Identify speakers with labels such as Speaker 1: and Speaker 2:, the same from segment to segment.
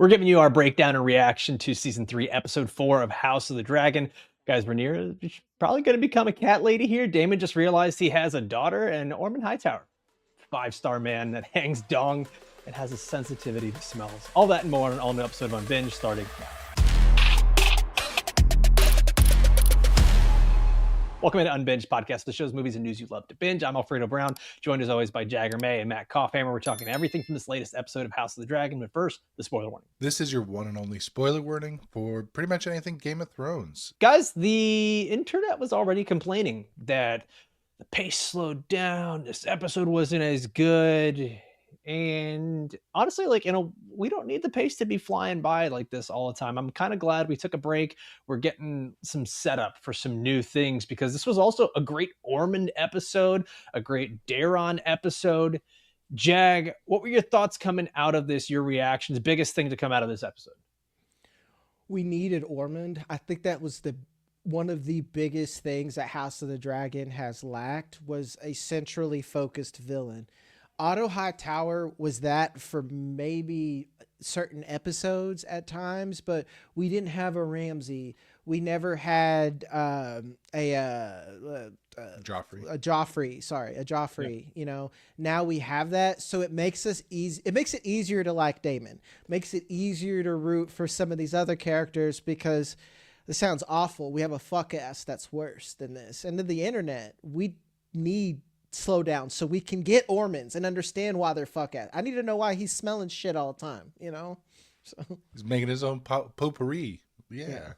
Speaker 1: We're giving you our breakdown and reaction to season 3, episode 4 of House of the Dragon. Guys, rhaenyra is probably going to become a cat lady here. Daemon just realized he has a daughter, and Ormond Hightower, 5-star man that hangs dong and has a sensitivity to smells. All that and more on an all-new episode of Unbinged starting now. Welcome to Unbinged podcast, the show's movies and news you love to binge. I'm Alfredo Brown, joined as always by Jagger and Matt Kopfhamer. We're talking everything from this latest episode of House of the Dragon, but first, the spoiler warning.
Speaker 2: This is your one and only spoiler warning for pretty much anything Game of Thrones.
Speaker 1: Guys, the internet was already complaining that the pace slowed down, this episode wasn't as good, and honestly, we don't need the pace to be flying by like this all the time. I'm kind of glad we took a break. We're getting some setup for some new things, because this was also a great Ormond episode, a great Daron episode. Jag, what were your thoughts coming out of this, your reactions, biggest thing to come out of this episode?
Speaker 3: We needed Ormond. I think that was one of the biggest things that House of the Dragon has lacked, was a centrally focused villain. Otto Hightower was that for maybe certain episodes at times, but we didn't have a Ramsay. We never had
Speaker 2: Joffrey.
Speaker 3: a Joffrey.
Speaker 1: Yeah.
Speaker 3: You know, now we have that, so it makes us easy. It makes it easier to like Daemon. Makes it easier to root for some of these other characters, because this sounds awful. We have a fuck ass that's worse than this. And to the internet, we need slow down so we can get Ormonds and understand why they're fuck ass. I need to know why he's smelling shit all the time, you know? So
Speaker 2: He's making his own potpourri. Yeah.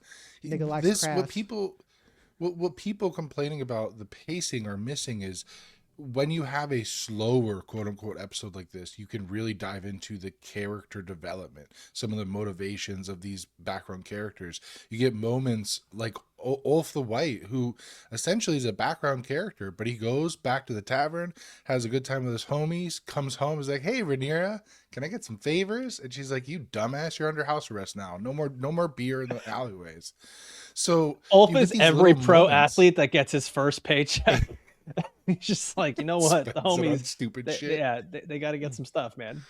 Speaker 3: Nigga likes
Speaker 2: This,
Speaker 3: crafts.
Speaker 2: what people complaining about the pacing are missing is, when you have a slower quote unquote episode like this, you can really dive into the character development, some of the motivations of these background characters. You get moments like Ulf the White, who essentially is a background character, but he goes back to the tavern, has a good time with his homies, comes home, is like, "Hey, rhaenyra, can I get some favors?" And she's like, "You dumbass, you're under house arrest now. No more beer in the alleyways." So
Speaker 1: Ulf
Speaker 2: you get
Speaker 1: is
Speaker 2: these
Speaker 1: every
Speaker 2: little
Speaker 1: pro
Speaker 2: moments.
Speaker 1: athlete that gets his first paycheck. He's just like, you know what, the
Speaker 2: Spends it on
Speaker 1: homies,
Speaker 2: stupid
Speaker 1: they,
Speaker 2: shit.
Speaker 1: they got to get some stuff, man.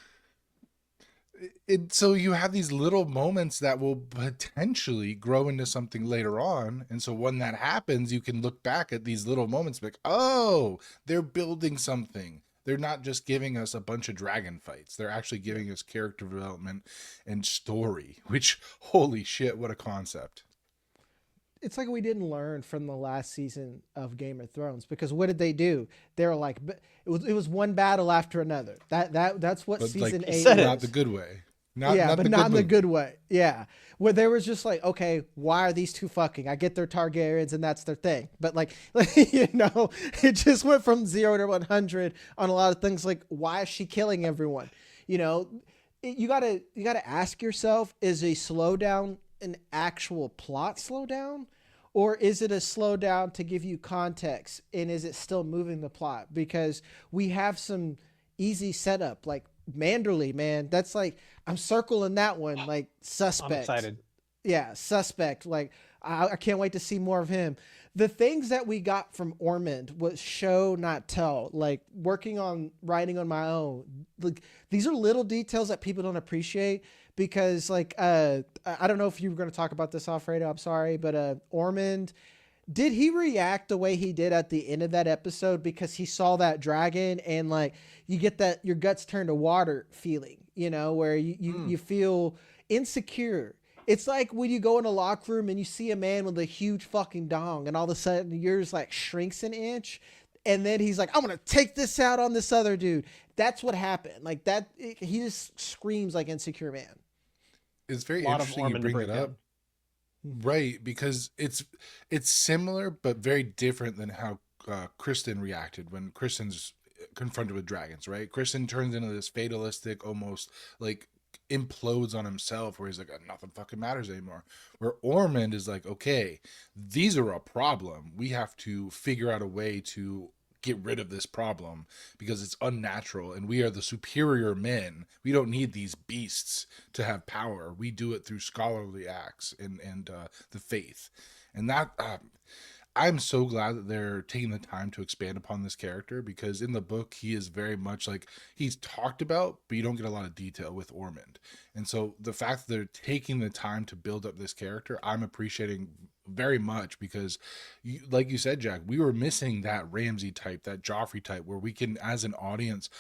Speaker 2: So you have these little moments that will potentially grow into something later on, and so when that happens, you can look back at these little moments and be like, oh, they're building something. They're not just giving us a bunch of dragon fights. They're actually giving us character development and story, which, holy shit, what a concept.
Speaker 3: It's like we didn't learn from the last season of Game of Thrones, because what did they do? They were like, it was one battle after another. That's what
Speaker 2: But
Speaker 3: season
Speaker 2: like,
Speaker 3: 8
Speaker 1: said it.
Speaker 2: not
Speaker 3: is.
Speaker 2: the good way.
Speaker 3: But
Speaker 2: the
Speaker 3: not in the
Speaker 2: movie.
Speaker 3: good way. Yeah. Where there was just like, okay, why are these two fucking? I get they're Targaryens and that's their thing. But like it just went from 0 to 100 on a lot of things. Like, why is she killing everyone? You know, you gotta ask yourself, is a slowdown an actual plot slowdown? Or is it a slowdown to give you context? And is it still moving the plot? Because we have some easy setup, like Manderley, man. That's like, I'm circling that one, like suspect.
Speaker 1: I'm excited.
Speaker 3: Yeah, suspect. Like, I can't wait to see more of him. The things that we got from Ormond was show, not tell. Like, writing on my own. Like, these are little details that people don't appreciate, because like, I don't know if you were going to talk about this, Alfredo, I'm sorry, but Ormond, did he react the way he did at the end of that episode because he saw that dragon, and like, you get that your guts turn to water feeling, you know, where you feel insecure. It's like when you go in a locker room and you see a man with a huge fucking dong, and all of a sudden yours like shrinks an inch, and then he's like, "I'm gonna take this out on this other dude." That's what happened. Like that, he just screams like insecure man.
Speaker 2: It's very
Speaker 1: A lot of
Speaker 2: interesting you
Speaker 1: Ormond
Speaker 2: bring it
Speaker 1: breakdown.
Speaker 2: up. Right, because it's similar but very different than how Kristen reacted when Kristen's confronted with dragons, right? Kristen turns into this fatalistic, almost like implodes on himself, where he's like, nothing fucking matters anymore. Where Ormond is like, okay, these are a problem. We have to figure out a way to get rid of this problem because it's unnatural, and we are the superior men. We don't need these beasts to have power. We do it through scholarly acts and the faith. And that I'm so glad that they're taking the time to expand upon this character, because in the book he is very much like, he's talked about, but you don't get a lot of detail with Ormond. And so the fact that they're taking the time to build up this character, I'm appreciating very much, because like you said, Jack, we were missing that Ramsay type, that Joffrey type, where we can, as an audience,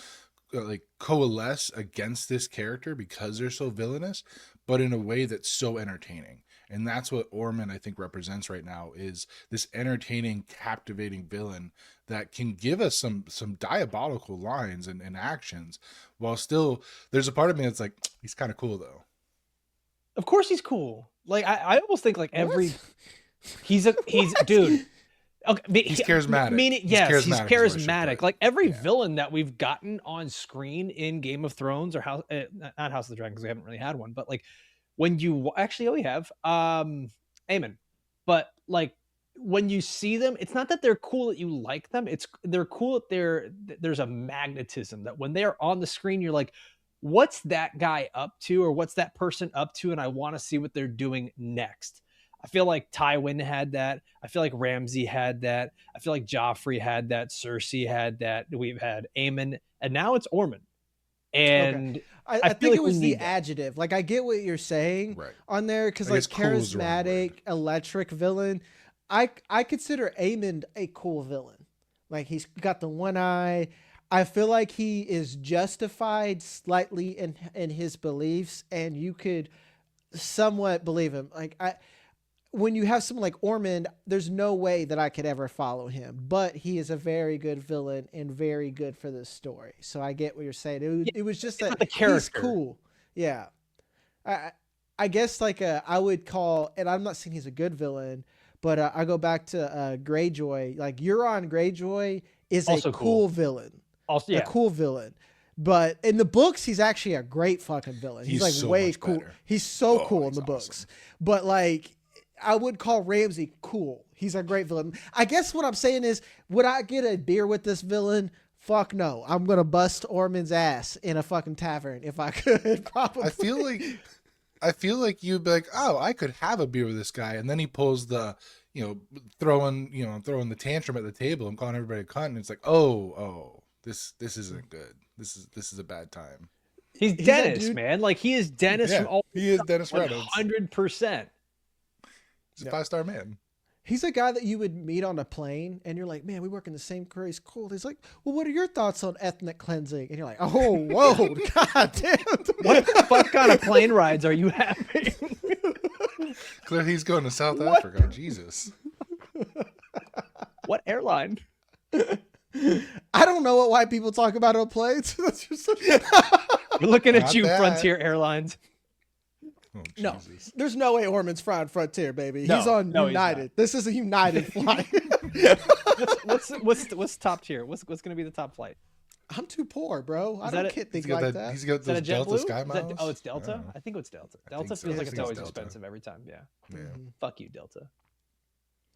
Speaker 2: like coalesce against this character because they're so villainous, but in a way that's so entertaining. And that's what Ormond, I think, represents right now, is this entertaining, captivating villain that can give us some diabolical lines and actions, while still there's a part of me that's like, he's kind of cool though.
Speaker 1: Of course he's cool. Like I almost think like every
Speaker 3: What?
Speaker 1: he's dude. Okay,
Speaker 2: He's charismatic.
Speaker 1: Meaning,
Speaker 2: He's
Speaker 1: yes, he's
Speaker 2: charismatic is what I should
Speaker 1: charismatic.
Speaker 2: put.
Speaker 1: Like every
Speaker 2: Yeah.
Speaker 1: villain that we've gotten on screen in Game of Thrones or House, not House of the Dragon, because we haven't really had one. But like when you actually, we have Aemon. But like when you see them, it's not that they're cool that you like them. It's they're cool that there's a magnetism that when they're on the screen, you're like, what's that guy up to, or what's that person up to, and I want to see what they're doing next. I feel like Tywin had that. I feel like Ramsay had that. I feel like Joffrey had that. Cersei had that. We've had Aemon, and now it's Ormond. And
Speaker 3: Okay.
Speaker 1: I
Speaker 3: I
Speaker 1: feel
Speaker 3: think
Speaker 1: like
Speaker 3: it
Speaker 1: we
Speaker 3: was the
Speaker 1: need that.
Speaker 3: adjective. Like, I get what you're saying
Speaker 2: Right.
Speaker 3: on there, because
Speaker 2: I
Speaker 3: like
Speaker 2: guess cool is the wrong word.
Speaker 3: charismatic, electric villain. I consider Aemond a cool villain. Like, he's got the one eye. I feel like he is justified slightly in his beliefs, and you could somewhat believe him. Like, when you have someone like Ormond, there's no way that I could ever follow him, but he is a very good villain and very good for this story. So I get what you're saying. It was just
Speaker 1: It's
Speaker 3: that
Speaker 1: not the
Speaker 3: he's
Speaker 1: character.
Speaker 3: cool. Yeah. I guess like I would call, and I'm not saying he's a good villain, but I go back to Greyjoy. Like, Euron Greyjoy is
Speaker 1: Also
Speaker 3: a
Speaker 1: cool.
Speaker 3: cool villain,
Speaker 1: Also,
Speaker 3: a
Speaker 1: yeah,
Speaker 3: cool villain. But in the books, he's actually a great fucking villain. He's
Speaker 2: He's
Speaker 3: like
Speaker 2: so
Speaker 3: way
Speaker 2: much
Speaker 3: cool.
Speaker 2: better.
Speaker 3: He's so
Speaker 2: Oh,
Speaker 3: cool in
Speaker 2: he's
Speaker 3: the
Speaker 2: awesome.
Speaker 3: books. But like, I would call Ramsay cool. He's a great villain. I guess what I'm saying is, would I get a beer with this villain? Fuck no. I'm gonna bust Ormond's ass in a fucking tavern if I could. Probably.
Speaker 2: I feel like you'd be like, oh, I could have a beer with this guy, and then he pulls the, throwing the tantrum at the table and calling everybody a cunt, and it's like, oh, this isn't good. This is a bad time.
Speaker 1: he's
Speaker 3: that
Speaker 1: Dennis,
Speaker 3: dude-
Speaker 1: man. Like he is Dennis
Speaker 2: Yeah,
Speaker 1: from all
Speaker 2: he is Dennis Reynolds.
Speaker 1: 100%.
Speaker 2: He's a 5-star man.
Speaker 3: He's a guy that you would meet on a plane, and you're like, man, we work in the same career. He's cool. He's like, well, what are your thoughts on ethnic cleansing? And you're like, oh, whoa, god damn.
Speaker 1: What fuck kind of plane rides are you having?
Speaker 2: Clearly, he's going to South Africa. Jesus.
Speaker 1: What airline?
Speaker 3: I don't know what white people talk about on planes. That's just
Speaker 1: We're looking at
Speaker 2: Not
Speaker 1: you,
Speaker 2: bad.
Speaker 1: Frontier Airlines.
Speaker 2: Oh,
Speaker 3: No,
Speaker 2: Jesus.
Speaker 3: there's no way Ormond's flying Frontier, baby.
Speaker 1: No,
Speaker 3: he's on
Speaker 1: no, he's
Speaker 3: United.
Speaker 1: not.
Speaker 3: This is a United flight.
Speaker 1: What's top tier? What's going to be the top flight?
Speaker 3: I'm too poor, bro. I
Speaker 1: Is
Speaker 3: don't
Speaker 1: that
Speaker 3: can't
Speaker 2: He's
Speaker 3: think
Speaker 2: got
Speaker 3: like
Speaker 2: that.
Speaker 3: that.
Speaker 2: He's got
Speaker 1: Is that a
Speaker 2: those Delta
Speaker 1: JetBlue?
Speaker 2: Sky
Speaker 1: Is
Speaker 2: miles.
Speaker 1: that, oh, it's Delta.
Speaker 2: Yeah.
Speaker 1: I think it's Delta.
Speaker 2: I
Speaker 1: Delta
Speaker 2: think so.
Speaker 1: feels
Speaker 2: I
Speaker 1: like it's
Speaker 2: think it's
Speaker 1: always
Speaker 2: Delta.
Speaker 1: expensive every time. Yeah.
Speaker 2: Yeah.
Speaker 1: Fuck you, Delta.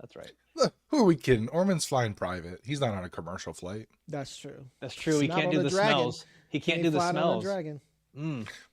Speaker 1: That's right.
Speaker 2: Look, who are we kidding? Ormond's flying private. He's not on a commercial flight.
Speaker 3: That's true.
Speaker 1: That's true.
Speaker 3: It's
Speaker 1: He
Speaker 3: not
Speaker 1: can't
Speaker 3: on
Speaker 1: do
Speaker 3: a
Speaker 1: the
Speaker 3: dragon.
Speaker 1: smells. He can't
Speaker 3: Ain't
Speaker 1: do the
Speaker 3: flying on a
Speaker 1: smells.
Speaker 3: dragon.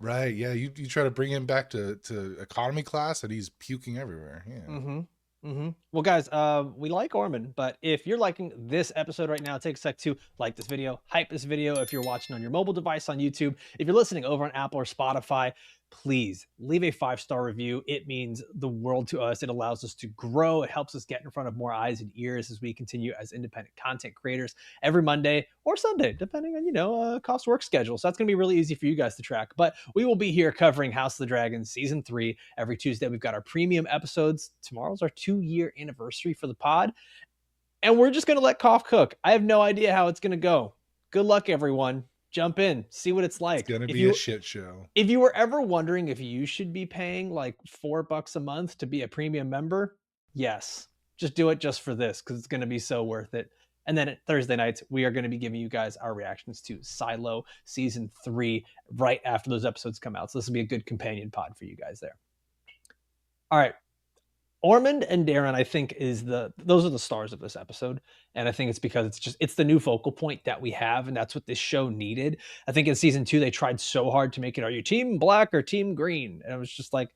Speaker 2: Right. Yeah. You try to bring him back to economy class, and he's puking everywhere. Yeah.
Speaker 1: Mm-hmm. Mm-hmm. Well, guys, we like Ormond, but if you're liking this episode right now, take a sec to like this video, hype this video. If you're watching on your mobile device on YouTube, if you're listening over on Apple or Spotify, please leave a 5-star review. It means the world to us. It allows us to grow. It helps us get in front of more eyes and ears as we continue as independent content creators every Monday or Sunday, depending on, cost work schedule. So that's going to be really easy for you guys to track. But we will be here covering House of the Dragon Season 3 every Tuesday. We've got our premium episodes. Tomorrow's our 2-year anniversary for the pod. And we're just going to let Kopf cook. I have no idea how it's going to go. Good luck, everyone. Jump in, see what it's like.
Speaker 2: It's gonna
Speaker 1: If
Speaker 2: be
Speaker 1: you-
Speaker 2: a shit show.
Speaker 1: If you were ever wondering if you should be paying like $4 a month to be a premium member, yes, just do it just for this because it's going to be so worth it. And then Thursday nights, we are going to be giving you guys our reactions to Silo Season 3 right after those episodes come out. So this will be a good companion pod for you guys there. All right. Ormond and Darren, I think, those are the stars of this episode. And I think it's because it's the new focal point that we have, and that's what this show needed. I think in season 2, they tried so hard to make it, are you team black or team green? And it was just like,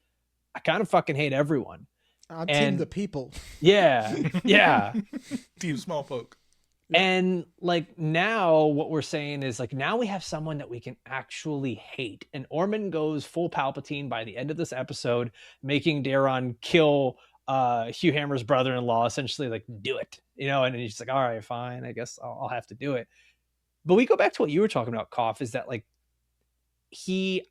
Speaker 1: I kind of fucking hate everyone.
Speaker 3: I'm team the
Speaker 1: And
Speaker 3: people.
Speaker 1: yeah, yeah.
Speaker 2: Team Small Poke.
Speaker 3: Yep.
Speaker 1: And like now what we're saying is like now we have someone that we can actually hate. And Ormond goes full Palpatine by the end of this episode, making Daron kill Hugh Hammer's brother-in-law, essentially like do it. And he's like, all right, fine, I guess I'll have to do it. But we go back to what you were talking about, Koff, is that like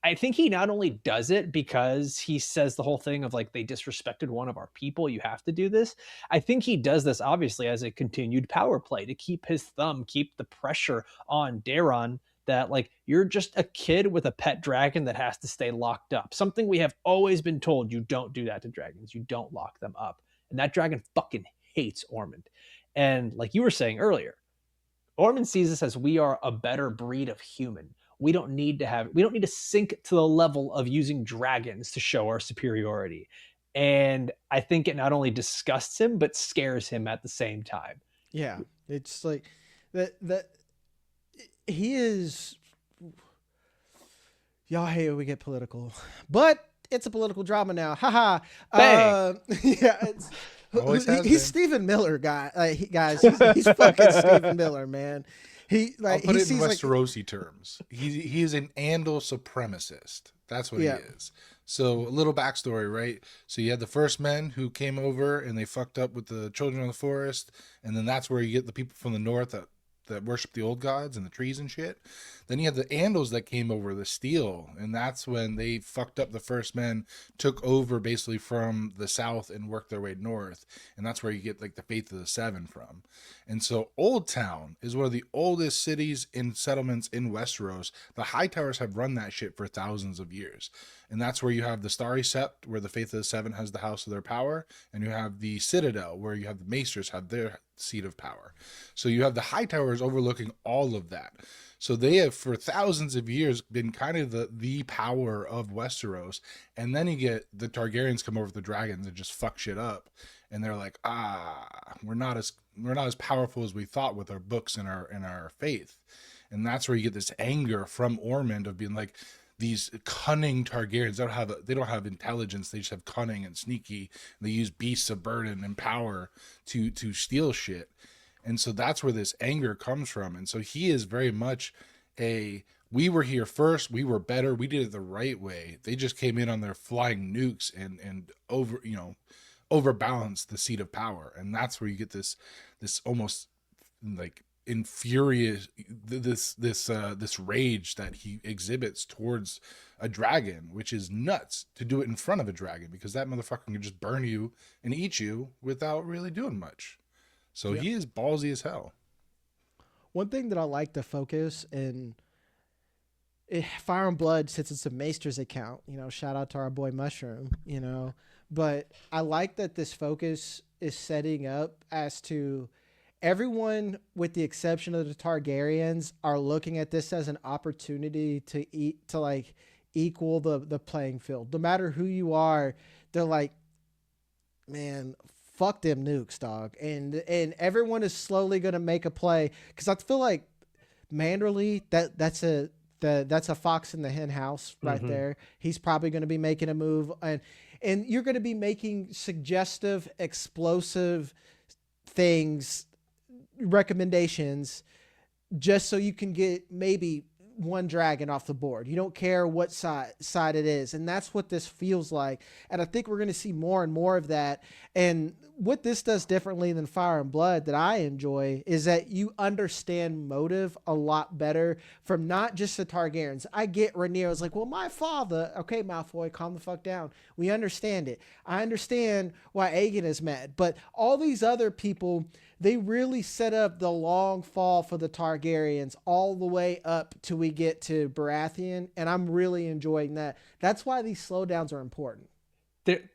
Speaker 1: I think he not only does it because he says the whole thing of like they disrespected one of our people, you have to do this. I think he does this obviously as a continued power play to keep his thumb, keep the pressure on Daron, that like you're just a kid with a pet dragon that has to stay locked up. Something we have always been told, you don't do that to dragons, you don't lock them up. And that dragon fucking hates Ormond. And like you were saying earlier, Ormond sees us as we are a better breed of human. We don't need to sink to the level of using dragons to show our superiority. And I think it not only disgusts him, but scares him at the same time.
Speaker 3: Yeah, it's like that. He is. Y'all hate when we get political, but it's a political drama now. Haha. Yeah, it's.
Speaker 2: Always has
Speaker 3: He's
Speaker 2: been.
Speaker 3: Stephen Miller guy. Guys, he's fucking Stephen Miller, man.
Speaker 2: I'll put
Speaker 3: he
Speaker 2: it in
Speaker 3: sees like
Speaker 2: Westerosi terms. He is an Andal supremacist. That's what
Speaker 3: Yeah.
Speaker 2: he is. So a little backstory, right? So you had the first men who came over and they fucked up with the children of the forest, and then that's where you get the people from the north that worship the old gods and the trees and shit. Then you had the Andals that came over, the steel, and that's when they fucked up the first men, took over basically from the south and worked their way north. And that's where you get like the Faith of the Seven from. And so Old Town is one of the oldest cities and settlements in Westeros. The Hightowers have run that shit for thousands of years. And that's where you have the Starry Sept, where the Faith of the Seven has the house of their power, and you have the Citadel, where you have the Maesters have their seat of power. So you have the Hightowers overlooking all of that. So they have for thousands of years been kind of the power of Westeros. And then you get the Targaryens come over with the dragons and just fuck shit up. And they're like, we're not as powerful as we thought with our books and our faith. And that's where you get this anger from Ormond of being like, these cunning Targaryens they don't have intelligence, they just have cunning and sneaky. They use beasts of burden and power to steal shit. And so that's where this anger comes from. And so he is very much we were here first, we were better, we did it the right way. They just came in on their flying nukes and overbalanced the seat of power. And that's where you get this almost like infurious this rage that he exhibits towards a dragon, which is nuts to do it in front of a dragon, because that motherfucker can just burn you and eat you without really doing much. So
Speaker 3: Yeah.
Speaker 2: he is ballsy as hell.
Speaker 3: one thing that I like to focus in. Fire and Blood, since it's a Maester's account, shout out to our boy Mushroom, but I like that this focus is setting up as to everyone, with the exception of the Targaryens, are looking at this as an opportunity to like equal the playing field. No matter who you are, they're like, man, fuck them nukes, dog. And everyone is slowly gonna make a play, because I feel like Manderly, that's a fox in the hen house right there. He's probably going to be making a move, and you're going to be making suggestive, explosive things, recommendations, just so you can get maybe one dragon off the board. You don't care what side it is. And that's what this feels like. And I think we're going to see more and more of that. And what this does differently than Fire and Blood that I enjoy is that you understand motive a lot better from not just the Targaryens. I get Rhaenyra's like, well, my father, okay, Malfoy, calm the fuck down. We understand it. I understand why Aegon is mad, but all these other people, they really set up the long fall for the Targaryens all the way up till we get to Baratheon, and I'm really enjoying that. That's why these slowdowns are important.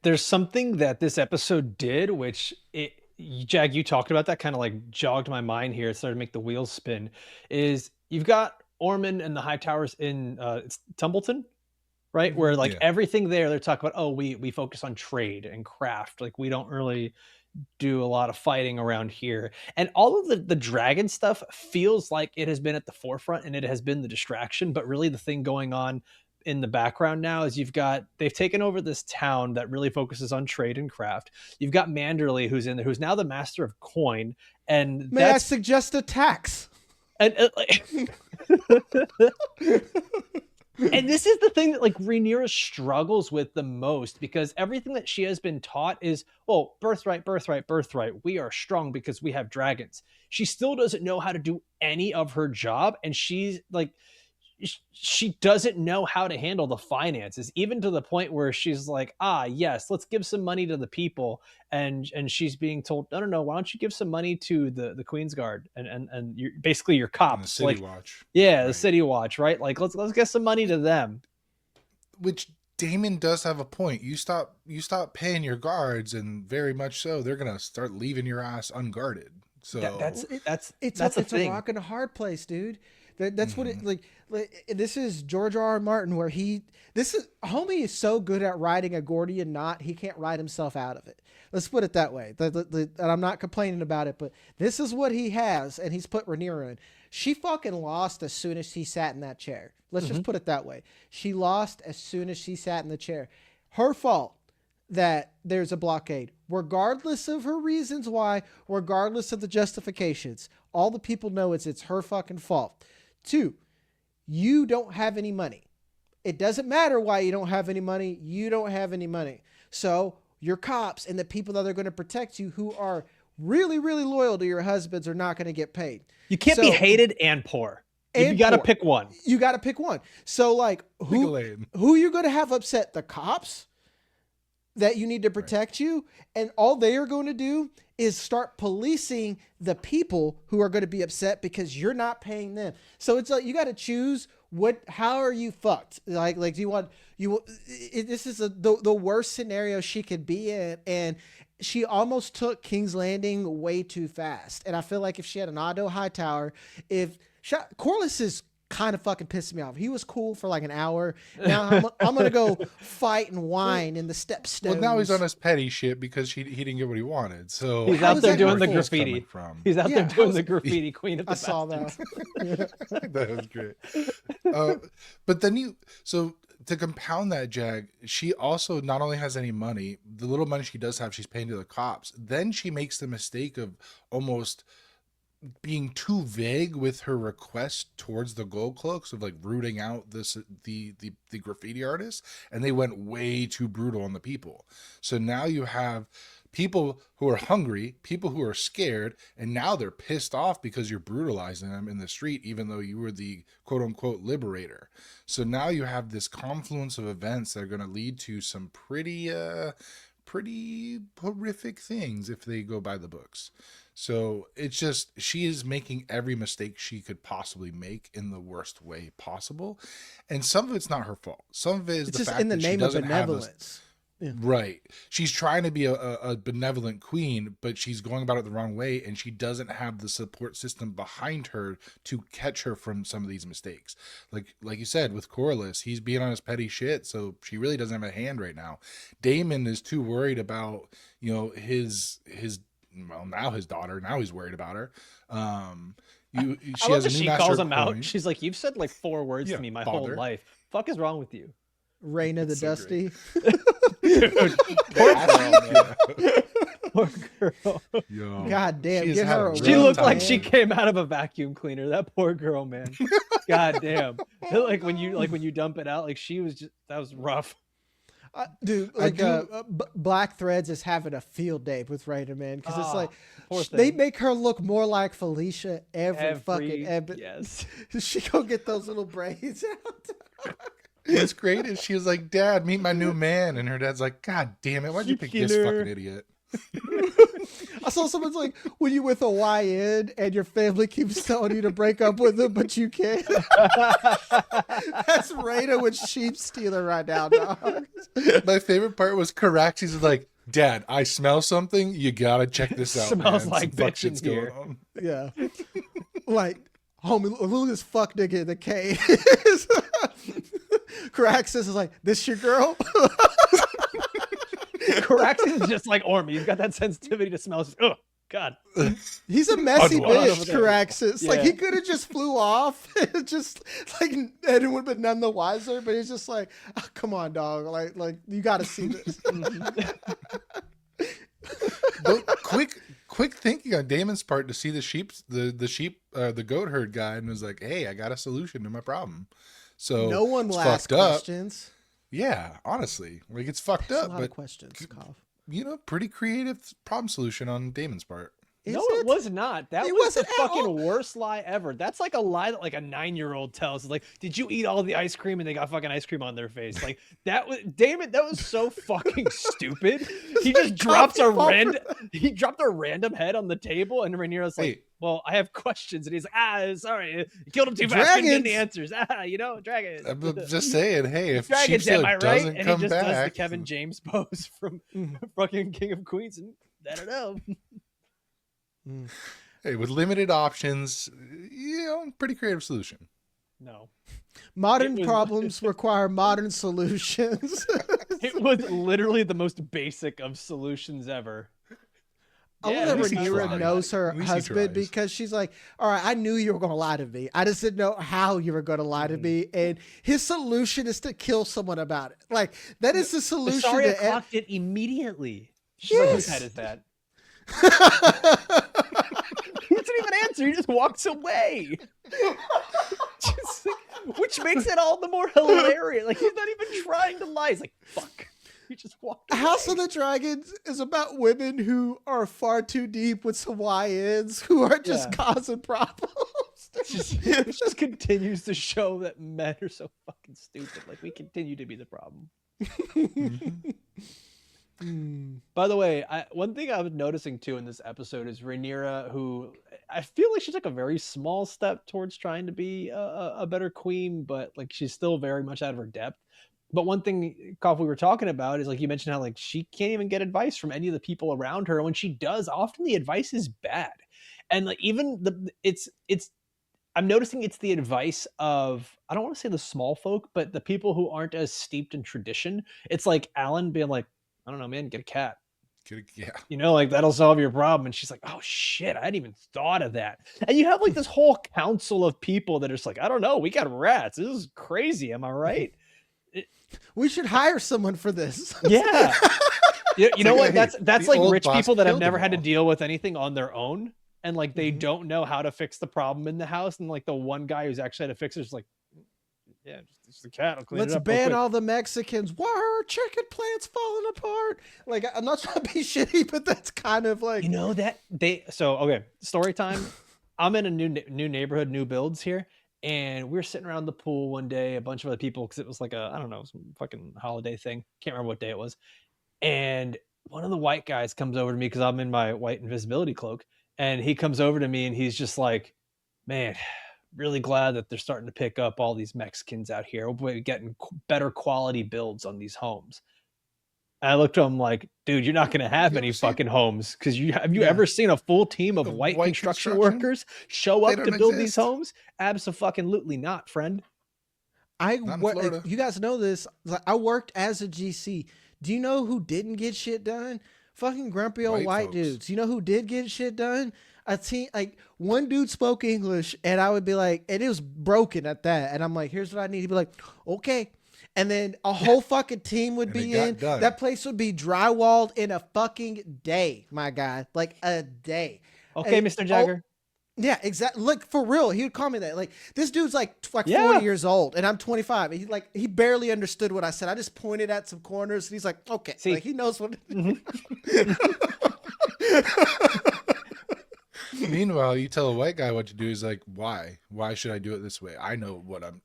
Speaker 1: There's something that this episode did, which Jag, you talked about that, kind of like jogged my mind here. It started to make the wheels spin. Is you've got Ormond and the Hightowers in it's Tumbleton, right? Where like everything there, they're talking about, oh, we focus on trade and craft. Like we don't really do a lot of fighting around here. And all of the dragon stuff feels like it has been at the forefront and it has been the distraction, but really the thing going on in the background now is they've taken over this town that really focuses on trade and craft. You've got Manderley who's in there, who's now the master of coin, and
Speaker 3: May I suggest a tax?
Speaker 1: And and this is the thing that like rhaenyra struggles with the most, because everything that she has been taught is, oh, birthright, birthright, birthright. We are strong because we have dragons. She still doesn't know how to do any of her job, and she's like, she doesn't know how to handle the finances, even to the point where she's like, yes, let's give some money to the people, and she's being told, no, why don't you give some money to the Queen's Guard and you're basically your cops,
Speaker 2: the City Watch.
Speaker 1: Yeah,
Speaker 2: right.
Speaker 1: The City Watch, right? Like let's get some money to them.
Speaker 2: Which Daemon does have a point. You stop paying your guards, and very much so, they're gonna start leaving your ass unguarded. So
Speaker 1: that's
Speaker 3: it's a rock and a hard place, dude. That's what it like. This is George R.R. Martin, where homie is so good at writing a Gordian knot, he can't write himself out of it. Let's put it that way. And I'm not complaining about it, but this is what he has, and he's put Rhaenyra in. She fucking lost as soon as he sat in that chair. Let's just put it that way. She lost as soon as she sat in the chair. Her fault that there's a blockade, regardless of her reasons why, regardless of the justifications. All the people know it's her fucking fault. 2, you don't have any money. It doesn't matter why you don't have any money. You don't have any money. So your cops and the people that are going to protect you, who are really, really loyal to your husbands, are not going to get paid.
Speaker 1: You can't be hated and poor. You got to pick one.
Speaker 3: You got to pick one. So like who you're going to have upset? The cops that you need to protect you, and all they are going to do is start policing the people who are going to be upset because you're not paying them. So it's like you got to choose how are you fucked? Like do you want this is the worst scenario she could be in, and she almost took King's Landing way too fast. And I feel like if she had an auto hightower, Corlys is kind of fucking pissed me off. He was cool for like an hour. Now I'm gonna go fight and whine in the stepstones.
Speaker 2: Well, now he's on his petty shit because he didn't get what he wanted. So
Speaker 1: he's out there doing the graffiti. He's out there doing the graffiti queen of the
Speaker 3: I saw that.
Speaker 2: That was great. But then to compound that, Jag, she also not only has any money, the little money she does have, she's paying to the cops. Then she makes the mistake of almost being too vague with her request towards the gold cloaks, of like rooting out the graffiti artists, and they went way too brutal on the people. So now you have people who are hungry, people who are scared, and now they're pissed off because you're brutalizing them in the street, even though you were the quote unquote liberator. So now you have this confluence of events that are going to lead to some pretty horrific things if they go by the books. So it's just, she is making every mistake she could possibly make in the worst way possible. And some of it's not her fault. Some of it is the fact that she doesn't have this. Yeah. Right. She's trying to be a benevolent queen, but she's going about it the wrong way, and she doesn't have the support system behind her to catch her from some of these mistakes. Like you said, with Corlys, he's being on his petty shit, so she really doesn't have a hand right now. Daemon is too worried about, his now his daughter. Now he's worried about her.
Speaker 1: She has a new she calls him out. She's like, "You've said like 4 words to me my whole life. Fuck is wrong with you?"
Speaker 3: Rhaena the Dusty.
Speaker 1: Dude, poor girl.
Speaker 2: Yo,
Speaker 3: God damn, get her.
Speaker 1: She looked like she came out of a vacuum cleaner. That poor girl, man. God damn. Like when you dump it out, like she was that was rough.
Speaker 3: Dude, Black Threads is having a field day with Rhaena, man, because it's like they make her look more like Felicia every fucking episode.
Speaker 1: Yes,
Speaker 3: she go get those little braids out.
Speaker 2: What's great is she was like, "Dad, meet my new man," and her dad's like, "God damn it, why'd you pick this fucking idiot?"
Speaker 3: I saw someone's like, when you with a YN and your family keeps telling you to break up with them, but you can't. That's Rhaena with sheep stealer right now, dog.
Speaker 2: My favorite part was Caraxes was like, "Dad, I smell something. You gotta check this out.
Speaker 1: Smells
Speaker 2: man.
Speaker 1: like bitch in here."
Speaker 2: Going on.
Speaker 3: Yeah. Like, homie, look at this fuck nigga in the cave. Caraxes is like, "This your girl?"
Speaker 1: Caraxes is just like Ormy. He's got that sensitivity to smells. Ugh, God.
Speaker 3: He's a messy
Speaker 2: Unwashed.
Speaker 3: bitch, Caraxes. Like,
Speaker 1: Yeah.
Speaker 3: he could have just flew off. Just, like, Ed would have been none the wiser, but he's just like, oh, come on, dog. Like you got to see this.
Speaker 2: But quick thinking on Damon's part to see the goat herd guy, and was like, hey, I got a solution to my problem. So
Speaker 3: No one will
Speaker 2: it's
Speaker 3: ask
Speaker 2: fucked up.
Speaker 3: questions.
Speaker 2: Yeah, honestly, like, it's fucked
Speaker 3: That's
Speaker 2: up,
Speaker 3: a lot
Speaker 2: but
Speaker 3: of questions, Koff.
Speaker 2: pretty creative problem solution on Damon's part.
Speaker 3: Is
Speaker 1: No, it was not. That
Speaker 3: It
Speaker 1: was the
Speaker 3: wasn't at all.
Speaker 1: fucking worst lie ever. That's like a lie that like a 9-year-old tells. It's like, did you eat all the ice cream? And they got fucking ice cream on their face. Like that was Damon. That was so fucking stupid. He just dropped he dropped a random head on the table, and Rhaenyra's like,
Speaker 2: Hey.
Speaker 1: well, I have questions, and he's like, sorry, you killed him too fast. Couldn't get the
Speaker 3: Dragons.
Speaker 1: answers. Dragons.
Speaker 2: I'm just saying, hey, if
Speaker 1: Dragons,
Speaker 2: Sheepslow
Speaker 1: am I right?
Speaker 2: doesn't
Speaker 1: And he
Speaker 2: come
Speaker 1: just does the
Speaker 2: back,
Speaker 1: Kevin James pose from fucking King of Queens, and I don't know.
Speaker 2: hey, with limited options, pretty creative solution.
Speaker 1: No.
Speaker 3: Modern
Speaker 1: It was-
Speaker 3: problems require modern solutions.
Speaker 1: It was literally the most basic of solutions ever.
Speaker 3: I
Speaker 1: Yeah,
Speaker 3: love
Speaker 1: at
Speaker 3: that
Speaker 1: least he
Speaker 3: Rhaenyra
Speaker 1: tried.
Speaker 3: knows her
Speaker 2: At least he
Speaker 3: husband
Speaker 2: tries.
Speaker 3: because she's like, all right, I knew you were going to lie to me. I just didn't know how you were going to lie to me. And his solution is to kill someone about it. Like, that is the solution
Speaker 1: Saria
Speaker 3: to
Speaker 1: clocked it immediately. She's like, whose
Speaker 3: Yes.
Speaker 1: head is that? He doesn't even answer. He just walks away. Just like- which makes it all the more hilarious. Like, he's not even trying to lie. He's like, fuck. He just walked away.
Speaker 3: House of the Dragons is about women who are far too deep with some YNs who are just
Speaker 1: Yeah.
Speaker 3: causing problems.
Speaker 1: It just continues to show that men are so fucking stupid. Like, we continue to be the problem. By the way, one thing I was noticing too in this episode is Rhaenyra, who I feel like she's like a very small step towards trying to be a better queen, but like she's still very much out of her depth. But one thing, Koff, we were talking about is like you mentioned how like she can't even get advice from any of the people around her. And when she does, often the advice is bad. And like even it's I'm noticing it's the advice of, I don't want to say the small folk, but the people who aren't as steeped in tradition. It's like Alan being like, I don't know, man, get a cat.
Speaker 2: Yeah.
Speaker 1: Like that'll solve your problem. And she's like, oh shit, I hadn't even thought of that. And you have like this whole council of people that are just like, I don't know, we got rats. This is crazy. Am I right?
Speaker 3: We should hire someone for this.
Speaker 1: Yeah. You know what?
Speaker 2: Hey,
Speaker 1: That's
Speaker 2: the
Speaker 1: like
Speaker 2: old
Speaker 1: rich
Speaker 2: boss
Speaker 1: people that have
Speaker 2: killed
Speaker 1: never
Speaker 2: them
Speaker 1: had to
Speaker 2: all.
Speaker 1: deal with anything on their own. And like they don't know how to fix the problem in the house. And like the one guy who's actually had to fix it is like, yeah, just the cat. I'll clean
Speaker 3: Let's
Speaker 1: it up real
Speaker 3: ban
Speaker 1: quick.
Speaker 3: all the Mexicans. Why are our chicken plants falling apart? Like, I'm not trying to be shitty, but that's kind of like,
Speaker 1: Okay, story time. I'm in a new neighborhood, new builds here, and we were sitting around the pool one day, a bunch of other people, because it was like I don't know, some fucking holiday thing. Can't remember what day it was. And one of the white guys comes over to me because I'm in my white invisibility cloak, and he comes over to me and he's just like, man, really glad that they're starting to pick up all these Mexicans out here. We're getting better quality builds on these homes. And I looked at him like, dude, you're not going to have any fucking homes because have you ever seen a full team of white construction workers show up to build these homes? Abso-fucking-lutely not, friend.
Speaker 3: You guys know this. I worked as a GC. Do you know who didn't get shit done? Fucking grumpy old white
Speaker 2: folks.
Speaker 3: dudes. You know who did get shit done? A team, like one dude spoke English, and I would be like, and it was broken at that. And I'm like, here's what I need. He'd be like, okay. And then a whole fucking team would be in. That place would be drywalled in a fucking day, my guy. Like a day.
Speaker 1: Okay,
Speaker 3: And-
Speaker 1: Mr. Jagger.
Speaker 3: Yeah, exactly. Look, for real, he would call me that. Like, this dude's like
Speaker 1: Yeah.
Speaker 3: 40 years old, and I'm 25. And he barely understood what I said. I just pointed at some corners, and he's like, okay.
Speaker 1: See-
Speaker 3: Like, he knows what.
Speaker 2: Meanwhile, you tell a white guy what to do. He's like, why? Why should I do it this way? I know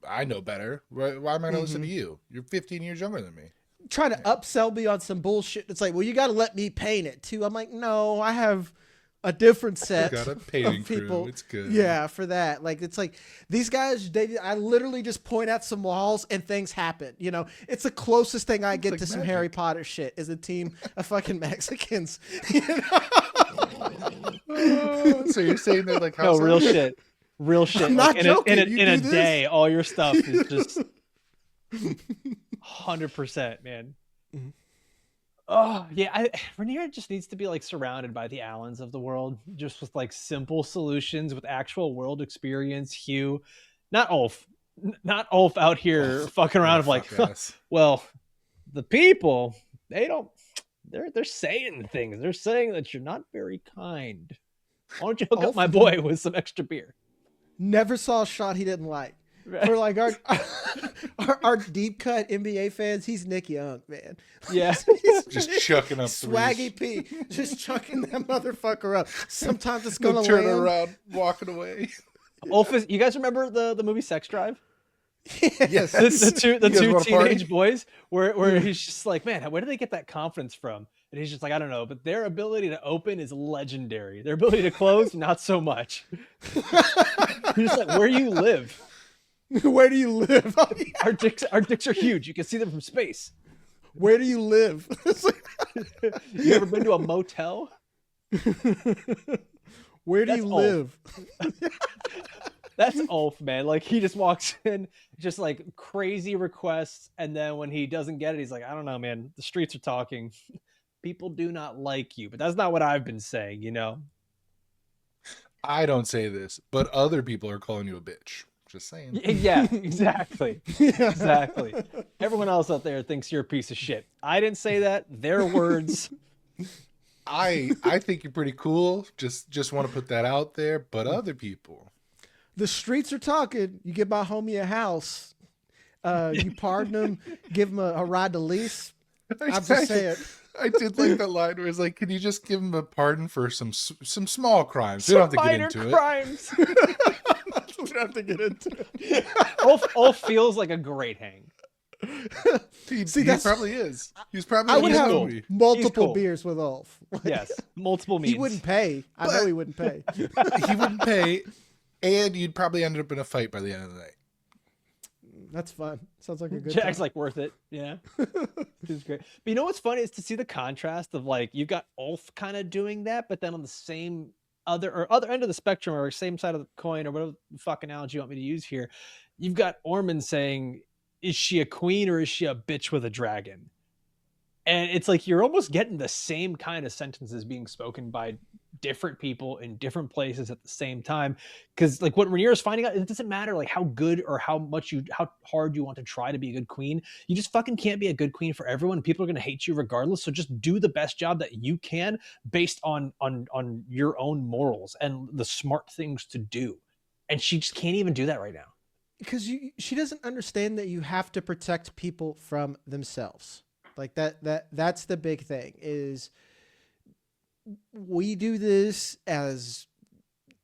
Speaker 2: I know better. Why am I going to listen to you? You're 15 years younger than me.
Speaker 3: Trying to upsell me on some bullshit. It's like, well, you got to let me paint it too. I'm like, no, I have a different set
Speaker 2: got a painting
Speaker 3: of people.
Speaker 2: crew. It's good.
Speaker 3: Yeah, for that. Like, it's like these guys, I literally just point at some walls and things happen. You know, it's the closest thing I get
Speaker 2: like
Speaker 3: to some
Speaker 2: magic.
Speaker 3: Harry Potter shit is a team of fucking Mexicans. You know?
Speaker 2: So you're saying they're like
Speaker 1: No,
Speaker 2: house
Speaker 1: real
Speaker 2: elves?
Speaker 1: shit. Real shit.
Speaker 3: I'm not
Speaker 1: Like,
Speaker 3: joking.
Speaker 1: In
Speaker 3: You
Speaker 1: a
Speaker 3: do this.
Speaker 1: day, all your stuff is just 100%, man. Oh yeah, Rhaenyra just needs to be like surrounded by the Allens of the world, just with like simple solutions with actual world experience. Hugh, not Ulf, not Ulf out here
Speaker 2: Oh,
Speaker 1: fucking
Speaker 2: what
Speaker 1: around
Speaker 2: a
Speaker 1: of like,
Speaker 2: fuck ass.
Speaker 1: well, the people they don't. They're saying things. They're saying that you're not very kind. Why don't you hook up
Speaker 3: Ulf
Speaker 1: my boy with some extra beer?
Speaker 3: never saw a shot he didn't like. For like our deep cut NBA fans, he's Nick Young, man.
Speaker 1: Yeah.
Speaker 2: Just chucking up
Speaker 3: Swaggy
Speaker 2: threes.
Speaker 3: P, just chucking that motherfucker up. Sometimes it's
Speaker 2: Go
Speaker 3: gonna
Speaker 2: turn
Speaker 3: land.
Speaker 2: around, walking away.
Speaker 1: Ulf is, you guys remember the movie Sex Drive?
Speaker 3: Yes.
Speaker 1: The
Speaker 2: You guys
Speaker 1: two
Speaker 2: wanna party?
Speaker 1: teenage boys where he's just like, man, where do they get that confidence from? And he's just like, I don't know, but their ability to open is legendary. Their ability to close, not so much. He's just like, where you live?
Speaker 3: Where do you live? Oh, yeah.
Speaker 1: Our dicks are huge. You can see them from space.
Speaker 3: Where do you live?
Speaker 1: You ever been to a motel?
Speaker 3: Where do
Speaker 1: That's
Speaker 3: you
Speaker 1: Ulf.
Speaker 3: live?
Speaker 1: That's Ulf, man. Like he just walks in, just like crazy requests, and then when he doesn't get it, he's like, I don't know, man. The streets are talking. People do not like you, but that's not what I've been saying, you know?
Speaker 2: I don't say this, but other people are calling you a bitch. Just saying.
Speaker 1: Yeah, exactly. Exactly. Everyone else out there thinks you're a piece of shit. I didn't say that. Their words.
Speaker 2: I think you're pretty cool. Just want to put that out there. But other people,
Speaker 3: The streets are talking. You give my homie a house. You pardon him, give him a ride to lease. I'm just saying.
Speaker 2: I did like that line where it's like, can you just give him a pardon for some small crimes? We don't have to get
Speaker 1: Minor
Speaker 2: into
Speaker 1: crimes.
Speaker 3: We don't have to get into it.
Speaker 1: Ulf feels like a great hang.
Speaker 2: it.
Speaker 3: See,
Speaker 2: He
Speaker 3: that's-
Speaker 2: probably is. He's probably
Speaker 3: I would
Speaker 2: a
Speaker 3: have
Speaker 1: cool.
Speaker 2: movie.
Speaker 3: multiple
Speaker 1: cool.
Speaker 3: beers with Ulf.
Speaker 1: Yes, multiple means.
Speaker 3: He wouldn't pay. I know he wouldn't pay.
Speaker 2: He wouldn't pay, and you'd probably end up in a fight by the end of the night.
Speaker 3: That's fun. Sounds like a good
Speaker 1: Jack's
Speaker 3: time.
Speaker 1: like worth it. Yeah. It's great. But you know what's funny is to see the contrast of like you've got Ulf kind of doing that, but then on the same other end of the spectrum or same side of the coin or whatever the fuck analogy you want me to use here, you've got Ormond saying, is she a queen or is she a bitch with a dragon? And it's like you're almost getting the same kind of sentences being spoken by different people in different places at the same time. Because like what Rhaenyra is finding out, it doesn't matter like how good or how hard you want to try to be a good queen. You just fucking can't be a good queen for everyone. People are going to hate you regardless. So just do the best job that you can based on your own morals and the smart things to do. And she just can't even do that right now.
Speaker 3: Because she doesn't understand that you have to protect people from themselves. Like that's the big thing is we do this as,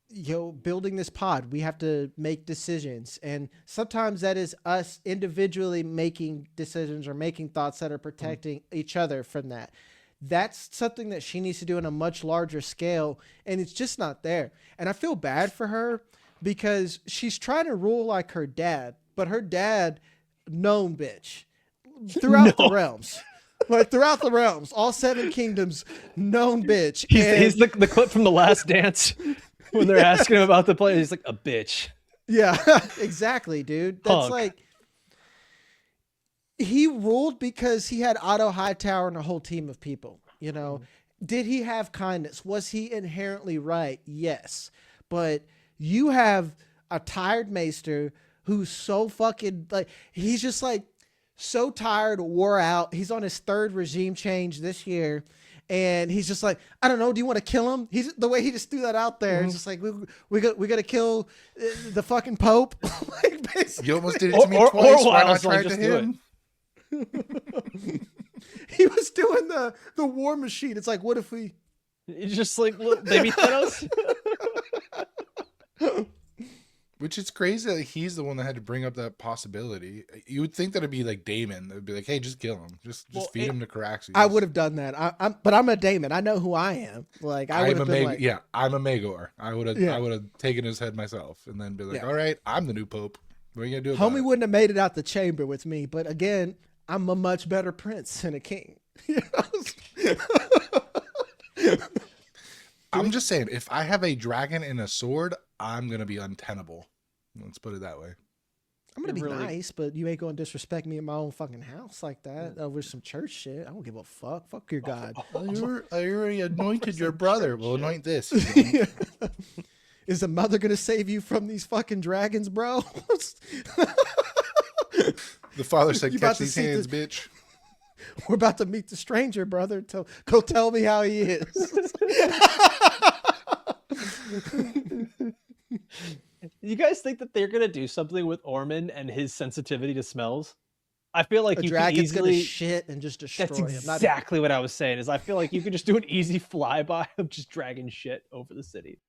Speaker 3: you know, building this pod. We have to make decisions. And sometimes that is us individually making decisions or making thoughts that are protecting each other from that. That's something that she needs to do on a much larger scale. And it's just not there. And I feel bad for her because she's trying to rule like her dad, but her dad, known bitch. Throughout the realms. Like throughout the realms, all 7 kingdoms, known bitch.
Speaker 1: He's the clip from The Last Dance when they're asking him about the play. He's like, a bitch.
Speaker 3: Yeah, exactly, dude. That's
Speaker 1: Punk.
Speaker 3: like he ruled because he had Otto Hightower and a whole team of people. You know, did he have kindness? Was he inherently right? Yes, but you have a tired maester who's so fucking like he's just like so tired, wore out. He's on his 3rd regime change this year. And he's just like, I don't know. Do you want to kill him? He's the way he just threw that out there. It's just like, we got to kill the fucking Pope. Like, basically.
Speaker 2: You almost did it to me twice. Why not try it to him?
Speaker 3: He was doing the war machine. It's like, what if we...
Speaker 1: It's just like, look, baby Thanos.
Speaker 2: Which is crazy that he's the one that had to bring up that possibility. You would think that it'd be like Damon. It'd be like, hey, just kill him. Just feed him to Caraxes.
Speaker 3: I would have done that. But I'm a Damon. I know who I am. Like I would have been like,
Speaker 2: yeah, I'm a Magor. I would have taken his head myself and then be like, all right, I'm the new Pope. What are you gonna do?
Speaker 3: Homie wouldn't have made it out the chamber with me. But again, I'm a much better prince than a king.
Speaker 2: I'm just saying, if I have a dragon and a sword, I'm gonna be untenable. Let's put it that way.
Speaker 3: I'm gonna be nice, but you ain't gonna disrespect me in my own fucking house like that over some church shit. I don't give a fuck. Fuck your God.
Speaker 2: I already anointed your brother. Well, anoint this.
Speaker 3: Is the mother gonna save you from these fucking dragons, bro?
Speaker 2: The father said, "Catch these hands, bitch."
Speaker 3: We're about to meet the stranger, brother. Go tell me how he is.
Speaker 1: You guys think that they're gonna do something with Ormond and his sensitivity to smells? I feel like
Speaker 3: A
Speaker 1: you can
Speaker 3: dragon's
Speaker 1: easily
Speaker 3: gonna shit and just destroy
Speaker 1: That's
Speaker 3: him.
Speaker 1: exactly what I was saying. Is I feel like you could just do an easy flyby of just dragging shit over the city.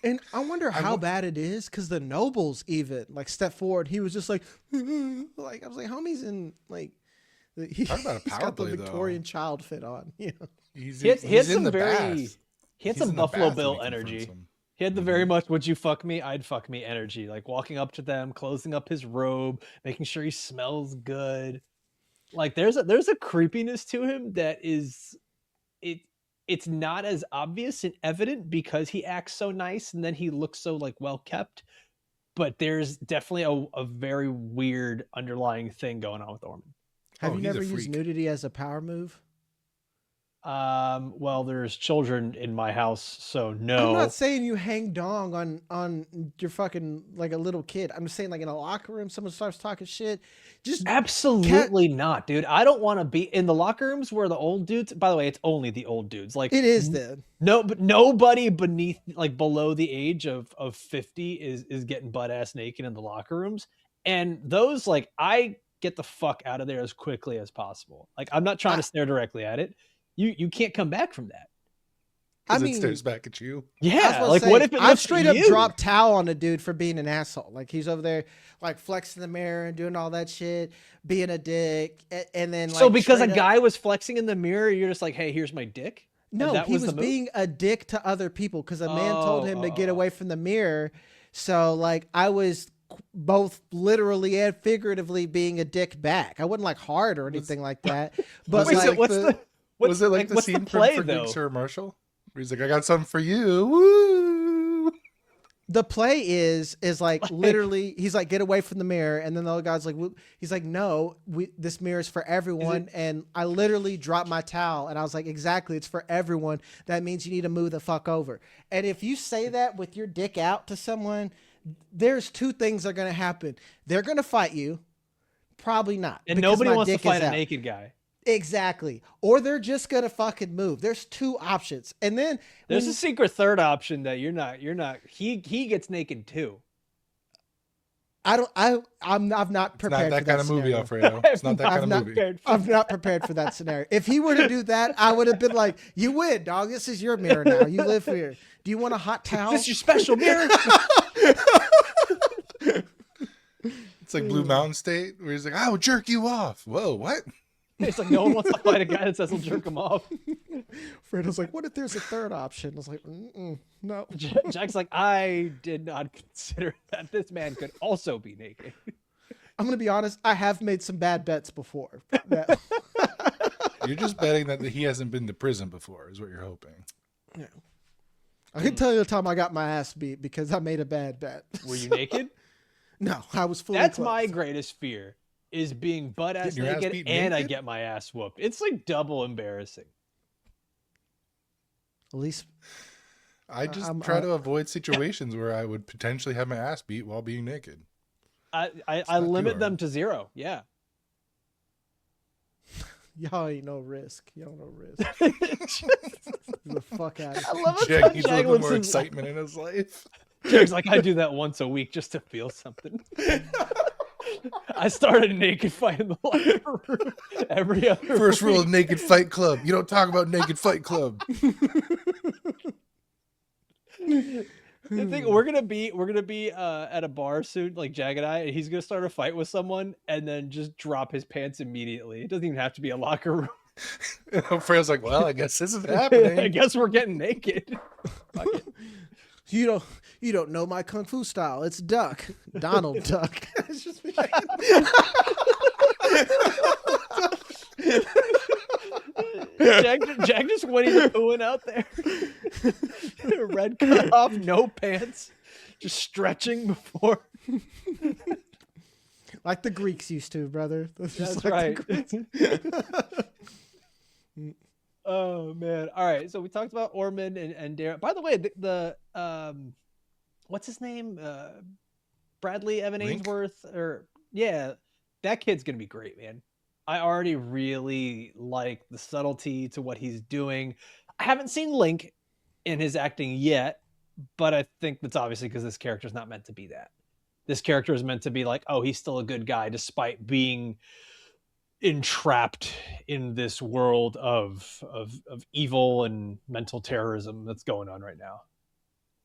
Speaker 3: And I wonder how bad it is because the nobles even like step forward. He was just like I was like, homie's in like.
Speaker 2: Talk about a power
Speaker 3: got the
Speaker 2: play,
Speaker 3: Victorian child fit on. Yeah,
Speaker 2: he's
Speaker 1: he had
Speaker 2: in
Speaker 1: some
Speaker 2: the
Speaker 1: very.
Speaker 2: bath.
Speaker 1: He had
Speaker 2: He's
Speaker 1: some
Speaker 2: in the
Speaker 1: Buffalo
Speaker 2: bath
Speaker 1: Bill
Speaker 2: when he
Speaker 1: energy.
Speaker 2: confronts him.
Speaker 1: He had the very much "would you fuck me? I'd fuck me" energy. Like walking up to them, closing up his robe, making sure he smells good. Like there's a creepiness to him that is it's not as obvious and evident because he acts so nice and then he looks so like well kept. But there's definitely a very weird underlying thing going on with Ormond.
Speaker 3: Have you never used nudity as a power move?
Speaker 1: Well, there's children in my house, so no.
Speaker 3: I'm not saying you hang dong on your fucking like a little kid. I'm just saying like in a locker room, someone starts talking shit. Just
Speaker 1: absolutely not, dude. I don't want to be in the locker rooms where the old dudes. By the way, it's only the old dudes. Like
Speaker 3: it is then.
Speaker 1: No, but nobody beneath like below the age of 50 is getting butt ass naked in the locker rooms. And those like I get the fuck out of there as quickly as possible. Like I'm not trying to stare directly at it. You can't come back from that.
Speaker 2: I mean, it stares back at you.
Speaker 1: Yeah, like what if it
Speaker 3: I've straight up dropped towel on a dude for being an asshole. Like he's over there like flexing the mirror and doing all that shit, being a dick, and then like
Speaker 1: so because a guy was flexing in the mirror, you're just like, hey, here's my dick.
Speaker 3: No, he was being a dick to other people because a man told him to get away from the mirror. So like I was both literally and figuratively being a dick back. I wasn't like hard or anything like that. But
Speaker 2: was it like the scene from Sir Marshall? Where he's like, I got something for you. Woo!
Speaker 3: The play is like literally, he's like, get away from the mirror. And then the other guy's like, he's like, no, this mirror is for everyone. And I literally dropped my towel and I was like, exactly. It's for everyone. That means you need to move the fuck over. And if you say that with your dick out to someone, there's two things that are going to happen. They're going to fight you. Probably not.
Speaker 1: And nobody wants to fight a naked guy.
Speaker 3: Exactly. Or they're just going to fucking move. There's two options. And then
Speaker 1: there's a secret third option that you're not, he gets naked too.
Speaker 3: I'm not prepared for that
Speaker 2: kind of movie, Alfredo. It's not that kind of movie.
Speaker 3: I'm not prepared for that scenario. If he were to do that, I would have been like, you win, dog. This is your mirror now. You live here. Do you want a hot towel?
Speaker 1: This is your special mirror?
Speaker 2: It's like Blue Mountain State where he's like, I will jerk you off. Whoa, what?
Speaker 1: It's like no one wants to fight a guy that says he'll jerk him off.
Speaker 3: Fredo's like, what if there's a third option? I was like, no.
Speaker 1: Jack's like, I did not consider that this man could also be naked.
Speaker 3: I'm going to be honest. I have made some bad bets before.
Speaker 2: You're just betting that he hasn't been to prison before is what you're hoping.
Speaker 3: Yeah. I can tell you the time I got my ass beat because I made a bad bet.
Speaker 1: Were you naked?
Speaker 3: No, I was fully
Speaker 1: That's
Speaker 3: clothed.
Speaker 1: my greatest fear. Is being butt ass naked and I get my ass whooped. It's like double embarrassing.
Speaker 3: At least
Speaker 2: I just try to avoid situations where I would potentially have my ass beat while being naked.
Speaker 1: I limit them to 0. Yeah.
Speaker 3: Y'all ain't no risk. Y'all no risk. The fuck out of
Speaker 1: I love it.
Speaker 2: Jag needs a little more excitement in his life.
Speaker 1: Jag's like, I do that once a week just to feel something. I started a naked fight in the locker room every other
Speaker 2: First
Speaker 1: week.
Speaker 2: rule of Naked Fight Club. You don't talk about Naked Fight Club.
Speaker 1: I think we're gonna be at a bar soon, like Jag and I, and he's gonna start a fight with someone and then just drop his pants immediately. It doesn't even have to be a locker room.
Speaker 2: And Alfredo's like, well, I guess this is happening.
Speaker 1: I guess we're getting naked. Fuck it.
Speaker 3: You don't know my kung fu style. It's duck. Donald Duck. It's just me.
Speaker 1: Jag just Winnie the Poohing out there. Red cut off, no pants. just stretching before.
Speaker 3: Like the Greeks used to, brother.
Speaker 1: That's
Speaker 3: like
Speaker 1: right.
Speaker 3: The
Speaker 1: Oh man! All right, so we talked about Ormond and Darren. By the way, the what's his name? Bradley Evan
Speaker 2: Link?
Speaker 1: Ainsworth, or yeah, that kid's gonna be great, man. I already really like the subtlety to what he's doing. I haven't seen Link in his acting yet, but I think that's obviously because this character is not meant to be that. This character is meant to be like, oh, he's still a good guy despite being entrapped in this world of evil and mental terrorism that's going on right now.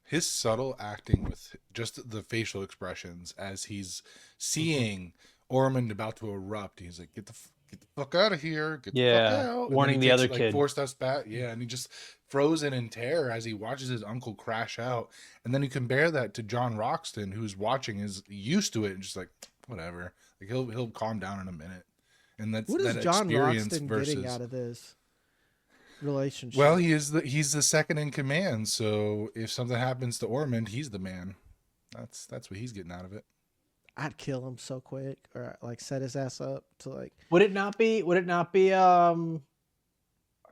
Speaker 2: His subtle acting with just the facial expressions as he's seeing Ormond about to erupt. He's like, get the fuck out of here. Get the fuck
Speaker 1: Yeah,
Speaker 2: out. And then
Speaker 1: warning
Speaker 2: he
Speaker 1: the
Speaker 2: takes
Speaker 1: other
Speaker 2: like
Speaker 1: kid.
Speaker 2: 4 steps back. Yeah. And he just frozen in terror as he watches his uncle crash out. And then you compare that to John Roxton, who's watching, is used to it and just like, whatever. Like he'll calm down in a minute. And that's
Speaker 3: what is
Speaker 2: that
Speaker 3: John
Speaker 2: experience
Speaker 3: Roxton
Speaker 2: versus
Speaker 3: getting out of this relationship?
Speaker 2: well, he's the second in command, so if something happens to Ormond, he's the man. That's what he's getting out of it.
Speaker 3: I'd kill him so quick, or like set his ass up to like.
Speaker 1: Would it not be Darren?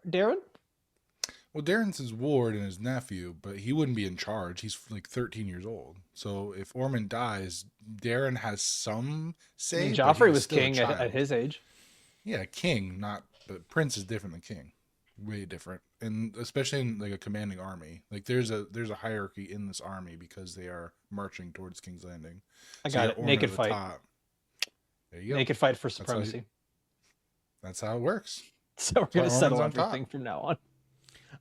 Speaker 2: Well, Darren's his ward and his nephew, but he wouldn't be in charge. He's like 13 years old. So if Ormond dies, Darren has some say.
Speaker 1: I mean,
Speaker 2: but
Speaker 1: Joffrey
Speaker 2: he's
Speaker 1: was
Speaker 2: still a
Speaker 1: king at
Speaker 2: child.
Speaker 1: his age.
Speaker 2: Yeah, king, not, but prince is different than king. Way different. And especially in like a commanding army. Like there's a hierarchy in this army because they are marching towards King's Landing.
Speaker 1: I
Speaker 2: So
Speaker 1: got
Speaker 2: you
Speaker 1: it.
Speaker 2: Ormond
Speaker 1: Naked
Speaker 2: at the
Speaker 1: fight.
Speaker 2: top. There you go.
Speaker 1: Naked fight for
Speaker 2: how you-
Speaker 1: supremacy.
Speaker 2: That's how it works.
Speaker 1: So we're gonna
Speaker 2: Ormond's
Speaker 1: settle
Speaker 2: on top.
Speaker 1: everything from now on.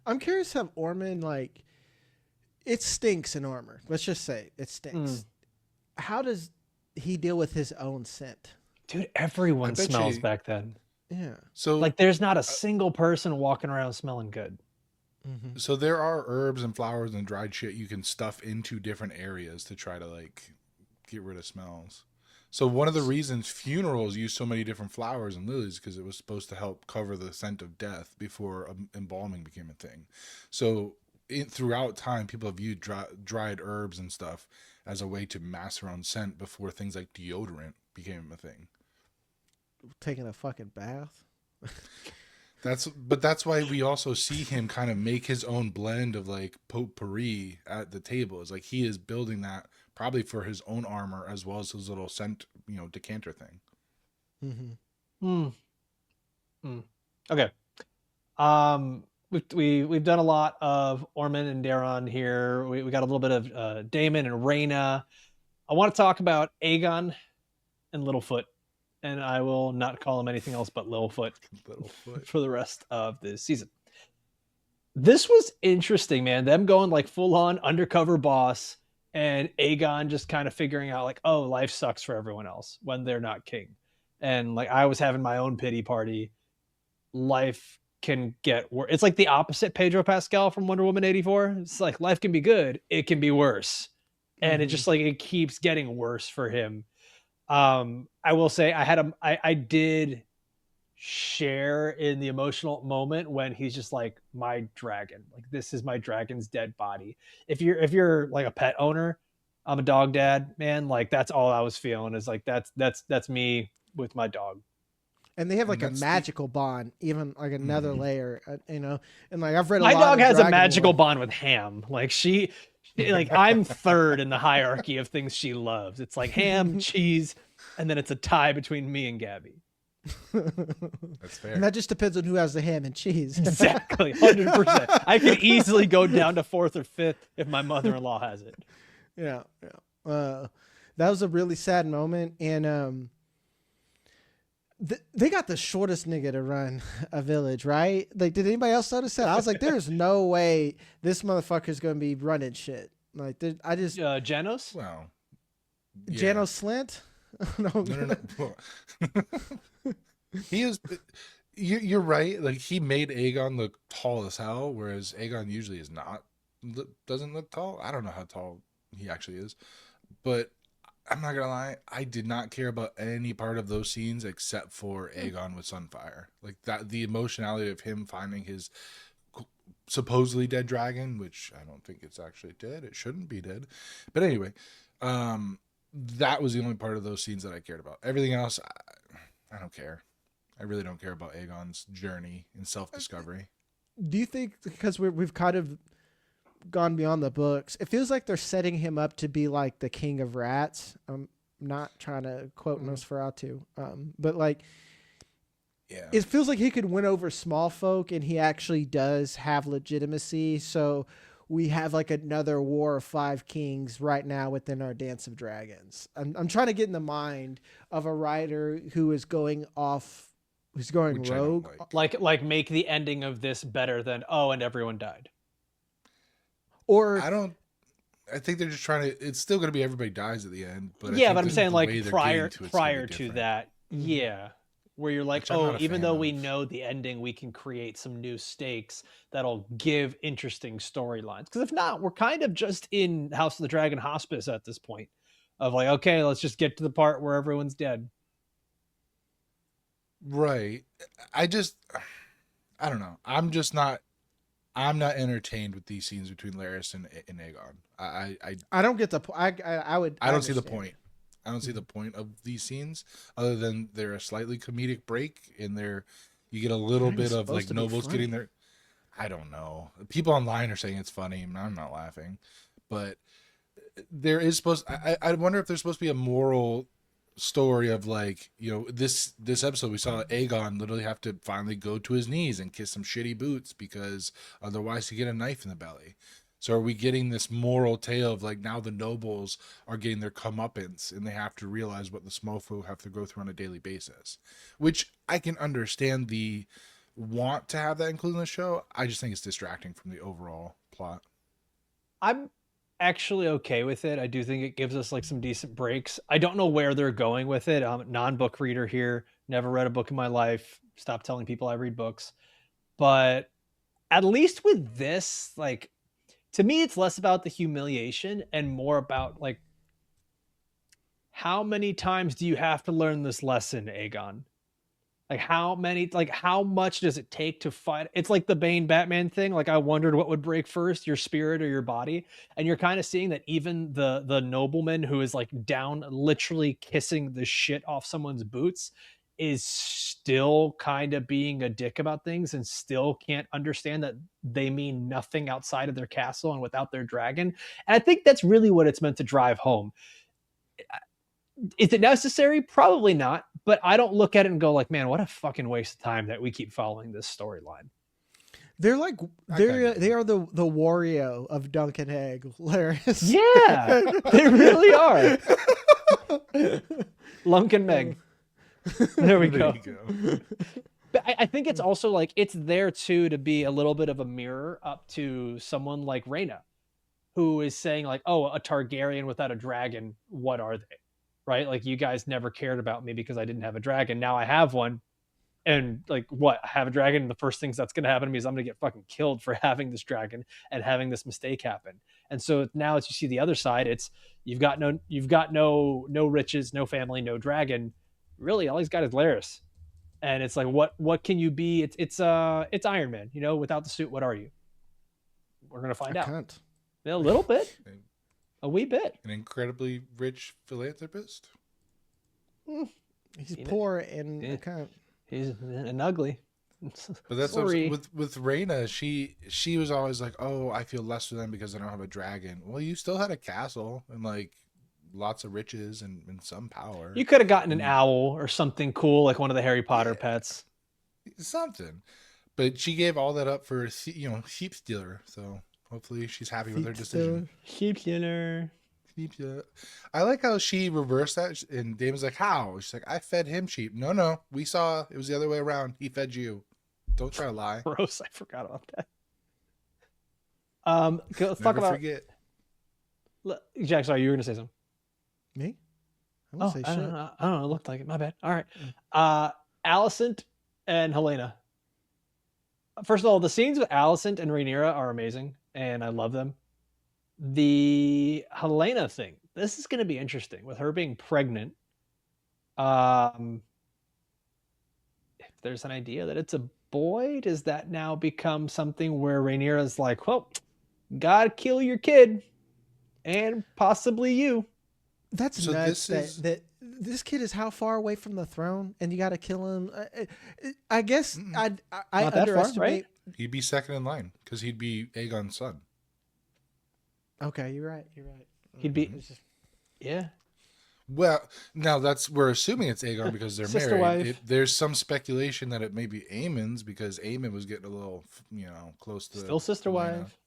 Speaker 3: I'm curious how Ormond like. It stinks in armor. Let's just say it stinks. How does he deal with his own scent?
Speaker 1: Dude, everyone
Speaker 2: bet
Speaker 1: smells
Speaker 2: you-
Speaker 1: back then.
Speaker 3: Yeah.
Speaker 2: So
Speaker 1: Like there's not a single person walking around smelling good.
Speaker 3: Mm-hmm.
Speaker 2: So there are herbs and flowers and dried shit you can stuff into different areas to try to like get rid of smells. So one of the reasons funerals use so many different flowers and lilies because it was supposed to help cover the scent of death before embalming became a thing. So throughout time, people have used dried herbs and stuff as a way to mask their own scent before things like deodorant became a thing.
Speaker 3: Taking a fucking bath.
Speaker 2: That's why we also see him kind of make his own blend of like potpourri at the table. It's like he is building that probably for his own armor as well as his little scent, decanter thing.
Speaker 3: Mm-hmm.
Speaker 1: Okay. We've done a lot of Ormond and Daron here. We got a little bit of Daemon and Rhaena. I want to talk about Aegon and Littlefoot, and I will not call him anything else but Littlefoot for the rest of this season. This was interesting, man. Them going like full on undercover boss, and Aegon just kind of figuring out like, oh, life sucks for everyone else when they're not king. And like I was having my own pity party. Life can get worse. It's like the opposite Pedro Pascal from Wonder Woman 84. It's like life can be good, it can be worse. And it just like it keeps getting worse for him. I will say I did share in the emotional moment when he's just like, my dragon, like this is my dragon's dead body. If you're like a pet owner, I'm a dog dad, man, like that's all I was feeling is like that's me with my dog.
Speaker 3: And they have like a
Speaker 2: that's
Speaker 3: magical bond, even like another layer, and like I've read
Speaker 1: My
Speaker 3: a lot
Speaker 1: dog
Speaker 3: of
Speaker 1: has a
Speaker 3: Dragon
Speaker 1: magical
Speaker 3: lore.
Speaker 1: bond with Ham. Like like I'm third in the hierarchy of things she loves. It's like ham, cheese, and then it's a tie between me and Gabby.
Speaker 2: That's fair.
Speaker 3: And that just depends on who has the ham and cheese.
Speaker 1: Exactly, 100%. I could easily go down to fourth or fifth if my mother-in-law has it.
Speaker 3: Yeah. That was a really sad moment, and they got the shortest nigga to run a village, right? Like, did anybody else notice that? I was like, there's no way this motherfucker's gonna be running shit. Like, I just
Speaker 1: Janos?
Speaker 2: Well, yeah.
Speaker 3: Janos Slint.
Speaker 2: No. He is. You're right. Like he made Aegon look tall as hell, whereas Aegon usually is not. Doesn't look tall. I don't know how tall he actually is, but I'm not gonna lie. I did not care about any part of those scenes except for Aegon with Sunfire. Like that, the emotionality of him finding his supposedly dead dragon, which I don't think it's actually dead. It shouldn't be dead. But anyway, that was the only part of those scenes that I cared about. Everything else, I don't care. I really don't care about Aegon's journey in self-discovery.
Speaker 3: Do you think, because we've kind of gone beyond the books, it feels like they're setting him up to be like the king of rats? I'm not trying to quote Nosferatu, but like,
Speaker 2: Yeah.
Speaker 3: it feels like he could win over small folk, and he actually does have legitimacy. So we have like another War of Five Kings right now within our Dance of Dragons. I'm trying to get in the mind of a writer who is going off, who's going
Speaker 2: Which I don't
Speaker 3: rogue.
Speaker 1: Like make the ending of this better than, oh, and everyone died.
Speaker 3: Or
Speaker 2: I think they're just trying to. It's still going to be everybody dies at the end, but I
Speaker 1: yeah,
Speaker 2: think
Speaker 1: but I'm saying
Speaker 2: the
Speaker 1: like
Speaker 2: way they're
Speaker 1: prior
Speaker 2: getting to it's
Speaker 1: prior
Speaker 2: gonna be
Speaker 1: to
Speaker 2: different.
Speaker 1: that,
Speaker 3: Mhm.
Speaker 1: yeah, where you're like,
Speaker 2: Which I'm
Speaker 1: oh,
Speaker 2: not a
Speaker 1: even
Speaker 2: fan
Speaker 1: though we
Speaker 2: of.
Speaker 1: know the ending, we can create some new stakes that'll give interesting storylines. Because if not, we're kind of just in House of the Dragon hospice at this point, of like, okay, let's just get to the part where everyone's dead.
Speaker 2: Right. I just, I don't know. I'm not entertained with these scenes between Larys and Aegon.
Speaker 3: I don't get the
Speaker 2: I don't see the
Speaker 3: understand.
Speaker 2: point. I don't see the point of these scenes other than they're a slightly comedic break and you get a little
Speaker 3: Aren't they
Speaker 2: bit of
Speaker 3: supposed
Speaker 2: like
Speaker 3: to be
Speaker 2: nobles getting
Speaker 3: funny?
Speaker 2: their. I don't know. People online are saying it's funny. And I'm not laughing, but there is supposed. I wonder if there's supposed to be a moral story of like, this episode we saw Aegon literally have to finally go to his knees and kiss some shitty boots because otherwise he get a knife in the belly. So are we getting this moral tale of like now the nobles are getting their comeuppance and they have to realize what the Smurfs have to go through on a daily basis, which I can understand the want to have that included in the show. I just think it's distracting from the overall plot.
Speaker 1: I'm actually okay with it. I do think it gives us like some decent breaks. I don't know where they're going with it. I'm a non-book reader here. Never read a book in my life. Stop telling people I read books. But at least with this, like, to me, it's less about the humiliation and more about like, how many times do you have to learn this lesson, Aegon? Like how much does it take to fight? It's like the Bane Batman thing. Like I wondered what would break first, your spirit or your body. And you're kind of seeing that even the nobleman who is like down literally kissing the shit off someone's boots is still kind of being a dick about things and still can't understand that they mean nothing outside of their castle and without their dragon. And I think that's really what it's meant to drive home. Is it necessary? Probably not. But I don't look at it and go like, man, what a fucking waste of time that we keep following this storyline.
Speaker 3: They're like they are the Wario of Duncan Egg, Larys.
Speaker 1: Yeah, they really are. Lunkin Meg. There we go. But I think it's also like it's there too to be a little bit of a mirror up to someone like Rhaena, who is saying like, oh, a Targaryen without a dragon, what are they? Right? Like you guys never cared about me because I didn't have a dragon. Now I have one. And like what? I have a dragon, and the first things that's gonna happen to me is I'm gonna get fucking killed for having this dragon and having this mistake happen. And so now as you see the other side, it's you've got no riches, no family, no dragon. Really, all he's got is Larys. And it's like what can you be? It's Iron Man, without the suit, what are you? We're gonna find out.
Speaker 3: Cunt.
Speaker 1: A little bit. A wee bit.
Speaker 2: An incredibly rich philanthropist.
Speaker 3: He's poor and a cunt.
Speaker 1: He's an ugly.
Speaker 2: But that's with Rhaena. She was always like, "Oh, I feel less for them because I don't have a dragon." Well, you still had a castle and like lots of riches and some power.
Speaker 1: You could have gotten an owl or something cool, like one of the Harry Potter pets.
Speaker 2: Something. But she gave all that up for sheep stealer. So hopefully she's happy with her decision.
Speaker 1: Sheep stealer.
Speaker 2: I like how she reversed that, and Damon's like, "How?" She's like, "I fed him sheep." No, we saw it was the other way around. He fed you. Don't try to lie.
Speaker 1: Gross. I forgot about that. Let's
Speaker 2: Never
Speaker 1: talk about.
Speaker 2: Forget.
Speaker 1: Jack, sorry, you were gonna say something.
Speaker 3: Me? I won't say shit.
Speaker 1: I don't know. It looked like it. My bad. All right. Alicent and Helena. First of all, the scenes with Alicent and Rhaenyra are amazing, and I love them. The Helena thing, this is going to be interesting with her being pregnant. If there's an idea that it's a boy, does that now become something where Rhaenyra's like, well, gotta kill your kid and possibly you?
Speaker 3: That's
Speaker 2: So
Speaker 3: nuts.
Speaker 2: this is
Speaker 3: That this kid is how far away from the throne, and you got to kill him. I guess
Speaker 2: mm-mm.
Speaker 3: I
Speaker 1: Not that far,
Speaker 3: underestimate.
Speaker 1: right?
Speaker 2: He'd be second in line because he'd be Aegon's son.
Speaker 3: Okay, you're right. You're right.
Speaker 1: He'd be,
Speaker 3: It's just-
Speaker 1: yeah.
Speaker 2: Well, now we're assuming it's Aegon because they're
Speaker 1: Sister
Speaker 2: married.
Speaker 1: wife.
Speaker 2: There's some speculation that it may be Aemon's because Aemon was getting a little, close to
Speaker 1: Still sister
Speaker 2: Helena.
Speaker 1: wife.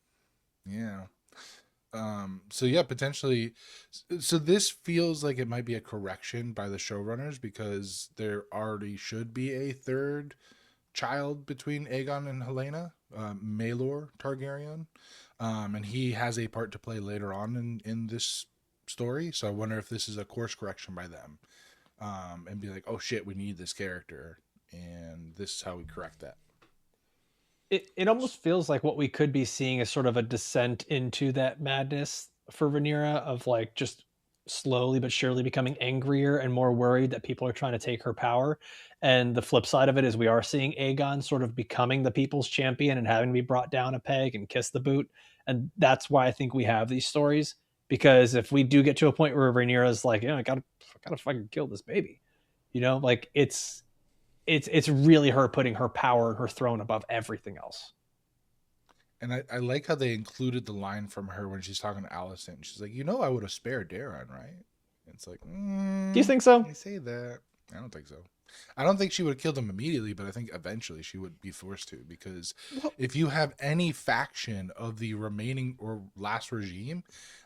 Speaker 2: Yeah. So yeah, potentially. So this feels like it might be a correction by the showrunners because there already should be a third child between Aegon and Helena, Maelor Targaryen, and he has a part to play later on in this story. So I wonder if this is a course correction by them, and be like, oh shit, we need this character, and this is how we correct that.
Speaker 1: It almost feels like what we could be seeing is sort of a descent into that madness for Rhaenyra of like just slowly but surely becoming angrier and more worried that people are trying to take her power. And the flip side of it is we are seeing Aegon sort of becoming the people's champion and having to be brought down a peg and kiss the boot. And that's why I think we have these stories. Because if we do get to a point where Rhaenyra's like, I gotta fucking kill this baby, like it's really her putting her power and her throne above everything else.
Speaker 2: And I like how they included the line from her when she's talking to Alicent. She's like, I would have spared Daron, right? And it's like,
Speaker 1: Do you think so?
Speaker 2: I say that. I don't think so. I don't think she would have killed him immediately, but I think eventually she would be forced to, because if you have any faction of the remaining or last regime,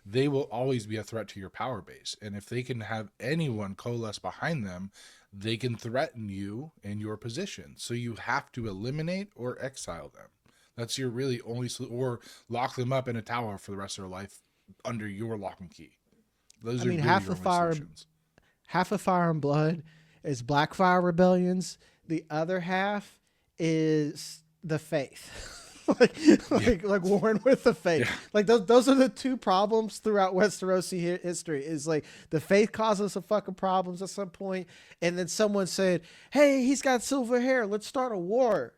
Speaker 2: they will always be a threat to your power base. And if they can have anyone coalesce behind them, they can threaten you and your position. So you have to eliminate or exile them. That's your really only or lock them up in a tower for the rest of their life under your lock and key. Those are really
Speaker 3: half
Speaker 2: your
Speaker 3: of
Speaker 2: only solutions.
Speaker 3: half of Fire and Blood is Blackfire rebellions. The other half is the Faith. like warring with the Faith.
Speaker 2: Yeah.
Speaker 3: Like those are the two problems throughout Westerosi history. Is like the Faith causes some fucking problems at some point, and then someone said, "Hey, he's got silver hair. Let's start a war."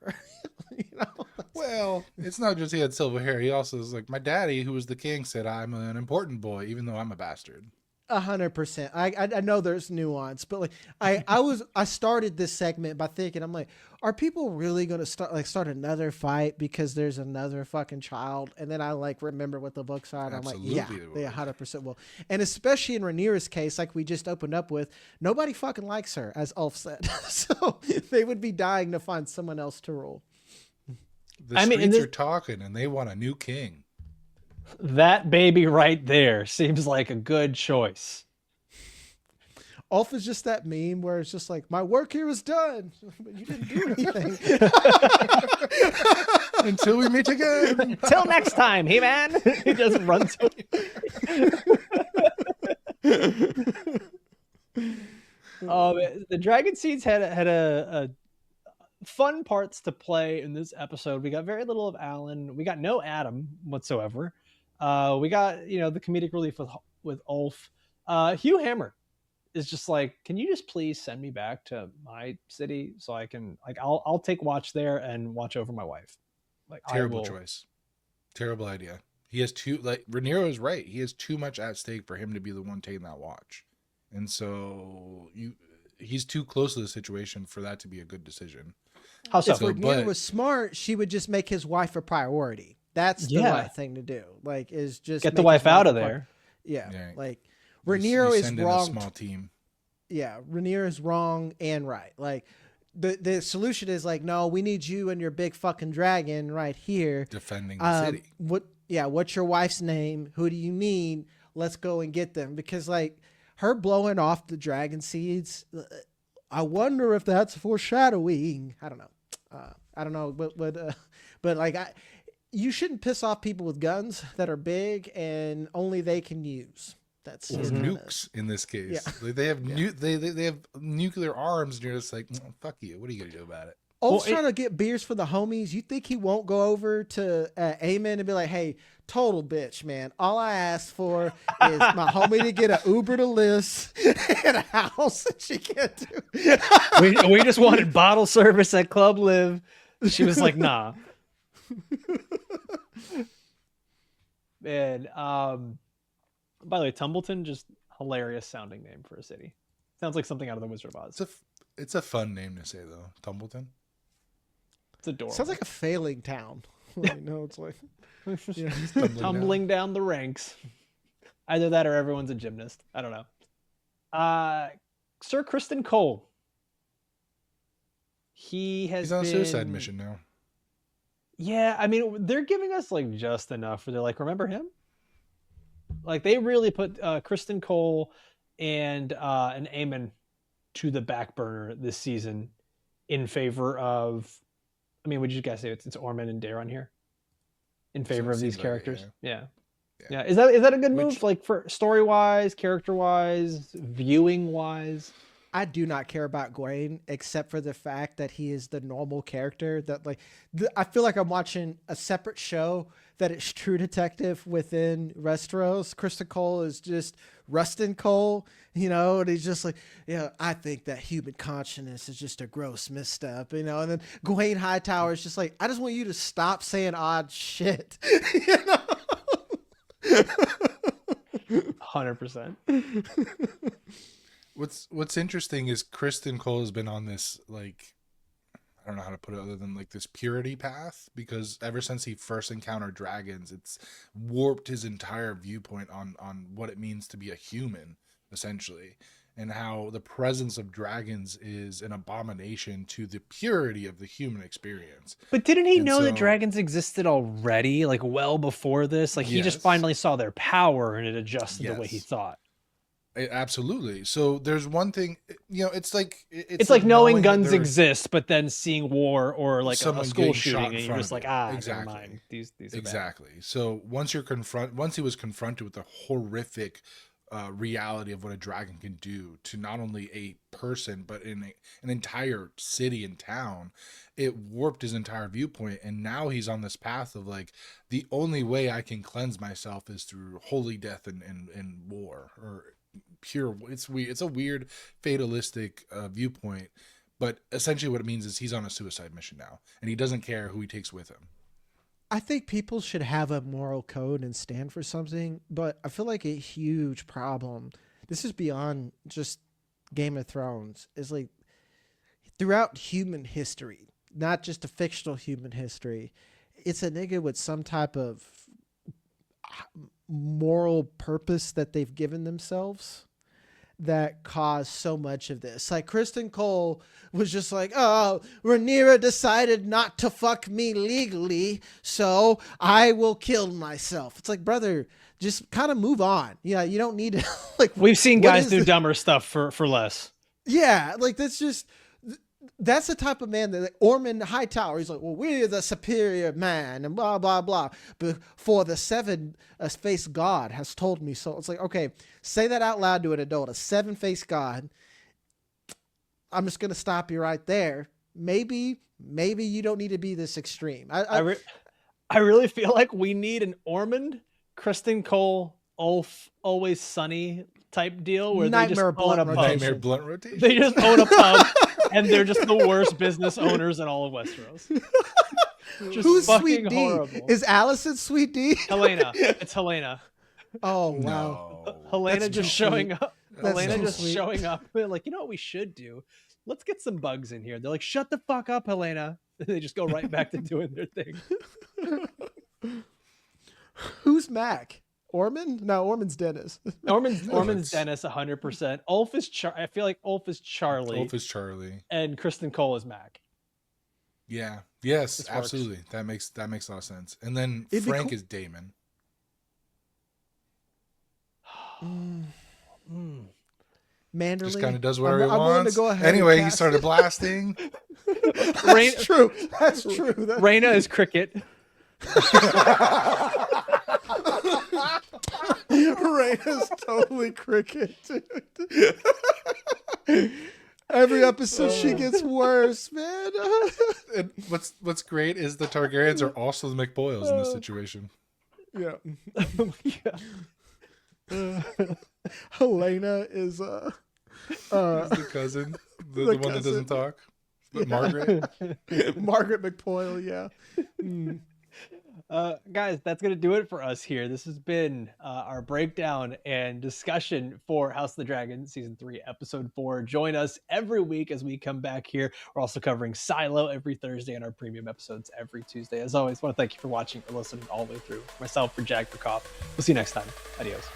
Speaker 2: Well, it's not just he had silver hair. He also is like, my daddy, who was the king, said I'm an important boy, even though I'm a bastard.
Speaker 3: 100%. I know there's nuance, but like I started this segment by thinking, I'm like, are people really going to start another fight because there's another fucking child? And then I like remember what the books are, and
Speaker 2: Absolutely
Speaker 3: I'm like, yeah, they 100% will. And especially in Rhaenyra's case, like we just opened up with, nobody fucking likes her, as Ulf said. So they would be dying to find someone else to rule.
Speaker 2: The streets are talking, and they want a new king.
Speaker 1: That baby right there seems like a good choice.
Speaker 3: Ulf is just that meme where it's just like, my work here is done, but you didn't do anything.
Speaker 2: Until we meet again.
Speaker 1: Until next time, hey man. He doesn't run to the Dragon Seeds had a fun parts to play in this episode. We got very little of Alan. We got no Adam whatsoever. We got the comedic relief with Ulf. Hugh Hammer is just like, can you just please send me back to my city so I can I'll take watch there and watch over my wife.
Speaker 2: Terrible choice. Terrible idea. He has Rhaenyra is right. He has too much at stake for him to be the one taking that watch. And so he's too close to the situation for that to be a good decision.
Speaker 3: How so? If Rhaenyra was smart, she would just make his wife a priority. That's the right thing to do. Like, is just
Speaker 1: get the wife out of there.
Speaker 3: Yeah. Like Rhaenyra is wrong.
Speaker 2: A small team.
Speaker 3: Yeah, Rhaenyra is wrong and right. Like the solution is like, no, we need you and your big fucking dragon right here
Speaker 2: defending the city.
Speaker 3: What's your wife's name? Who do you need? Let's go and get them. Because like her blowing off the dragon seeds, I wonder if that's foreshadowing. I don't know. But like you shouldn't piss off people with guns that are big and only they can use. That's
Speaker 2: nukes in this case. Yeah. Like they have they have nuclear arms, and you're just like, fuck you. What are you gonna do about it?
Speaker 3: Ulf's trying to get beers for the homies. You think he won't go over to Aemon and be like, hey, total bitch, man. All I asked for is my homie to get an Uber to Liz and a house that she can't do.
Speaker 1: we just wanted bottle service at Club Live. She was like, nah. Man, by the way, Tumbleton, just hilarious sounding name for a city. Sounds like something out of the Wizard of Oz.
Speaker 2: It's a fun name to say though, Tumbleton.
Speaker 1: It's adorable.
Speaker 3: Sounds like a failing town. No, it's like
Speaker 1: tumbling down the ranks. Either that or everyone's a gymnast. I don't know. Sir Kristen Cole. He's
Speaker 2: on a suicide mission now.
Speaker 1: Yeah, I mean, they're giving us like just enough where they're like, remember him? Like they really put Kristen Cole and Aemon to the back burner this season in favor of, I mean, would you guys say it's Ormund and Daeron here? In favor of these characters? Yeah. Is that a good move? Like for story wise, character wise, viewing wise?
Speaker 3: I do not care about Gawain except for the fact that he is the normal character that like I feel like I'm watching a separate show that it's True Detective within Westeros. Kristen Cole is just Rustin Cole, you know, and he's just like, yeah, I think that human consciousness is just a gross misstep, you know, and then Gawain Hightower is just like, I just want you to stop saying odd shit, you know?
Speaker 1: 100%.
Speaker 2: What's interesting is Kristen Cole has been on this, like, I don't know how to put it other than like this purity path, because ever since he first encountered dragons, it's warped his entire viewpoint on what it means to be a human, essentially, and how the presence of dragons is an abomination to the purity of the human experience.
Speaker 1: But didn't he know that dragons existed already, like well before this? Like he just finally saw their power and it adjusted the way he thought.
Speaker 2: Absolutely. So there's one thing, you know, it's like
Speaker 1: knowing guns exist, but then seeing war or like a school shooting, and you're just like,
Speaker 2: exactly.
Speaker 1: Never mind. These are
Speaker 2: exactly.
Speaker 1: Bad.
Speaker 2: So once he was confronted with the horrific reality of what a dragon can do to not only a person but in an entire city and town, it warped his entire viewpoint, and now he's on this path of like, the only way I can cleanse myself is through holy death and war, or pure. It's a weird fatalistic viewpoint, but essentially what it means is he's on a suicide mission now, and he doesn't care who he takes with him.
Speaker 3: I think people should have a moral code and stand for something, but I feel like a huge problem, this is beyond just Game of Thrones, is like throughout human history, not just a fictional human history, it's a nigga with some type of moral purpose that they've given themselves that caused so much of this. Like Kristen Cole was just like, oh, Rhaenyra decided not to fuck me legally, so I will kill myself. It's like, brother, just kind of move on. Yeah, you don't need to like.
Speaker 1: We've seen guys do dumber stuff for less.
Speaker 3: Yeah, like that's the type of man that like, Ormund Hightower, he's like, well, we're the superior man and blah, blah, blah. Before the seven-faced God has told me so. It's like, okay, say that out loud to an adult. A seven-faced God. I'm just going to stop you right there. Maybe you don't need to be this extreme.
Speaker 1: I really feel like we need an Ormund, Kristen Cole, Ulf, Always Sunny type deal where they just own a pub.
Speaker 2: Nightmare blunt rotation.
Speaker 1: They just own a pub. And they're just the worst business owners in all of Westeros.
Speaker 3: Who's Sweet D? Horrible. Is Allison Sweet D?
Speaker 1: Helena. It's Helena.
Speaker 3: Oh, wow.
Speaker 2: No.
Speaker 1: Helena just showing up. Helena just
Speaker 3: sweet.
Speaker 1: showing up. They're like, you know what we should do? Let's get some bugs in here. They're like, shut the fuck up, Helena. They just go right back to doing their thing.
Speaker 3: Who's Mac? Ormond? No, Ormond's Dennis.
Speaker 1: Ormond's Dennis, 100%. Ulf is I feel like Ulf is Charlie.
Speaker 2: Ulf is Charlie.
Speaker 1: And Kristen Cole is Mac.
Speaker 2: Yeah. Yes, absolutely. That makes a lot of sense. And then Frank is Damon.
Speaker 3: Manderly.
Speaker 2: Just kind of does whatever he wants.
Speaker 3: To go ahead
Speaker 2: anyway, he started blasting.
Speaker 3: That's true. That's true.
Speaker 1: Rhaena is Cricket.
Speaker 3: Rhaenyra's totally Cricket, dude. Every episode she gets worse, man.
Speaker 2: And what's great is the Targaryens are also the McBoyles in this situation.
Speaker 3: Yeah.
Speaker 1: Yeah.
Speaker 3: Helena is
Speaker 2: Is the cousin, the one that doesn't talk. But Margaret.
Speaker 3: Margaret McPoyle, yeah. Mm.
Speaker 1: Guys, that's going to do it for us here. This has been our breakdown and discussion for House of the Dragon Season 3, Episode 4. Join us every week as we come back here. We're also covering Silo every Thursday and our premium episodes every Tuesday. As always, I want to thank you for watching or listening all the way through. Myself, for Jagger, Kopf. We'll see you next time. Adios.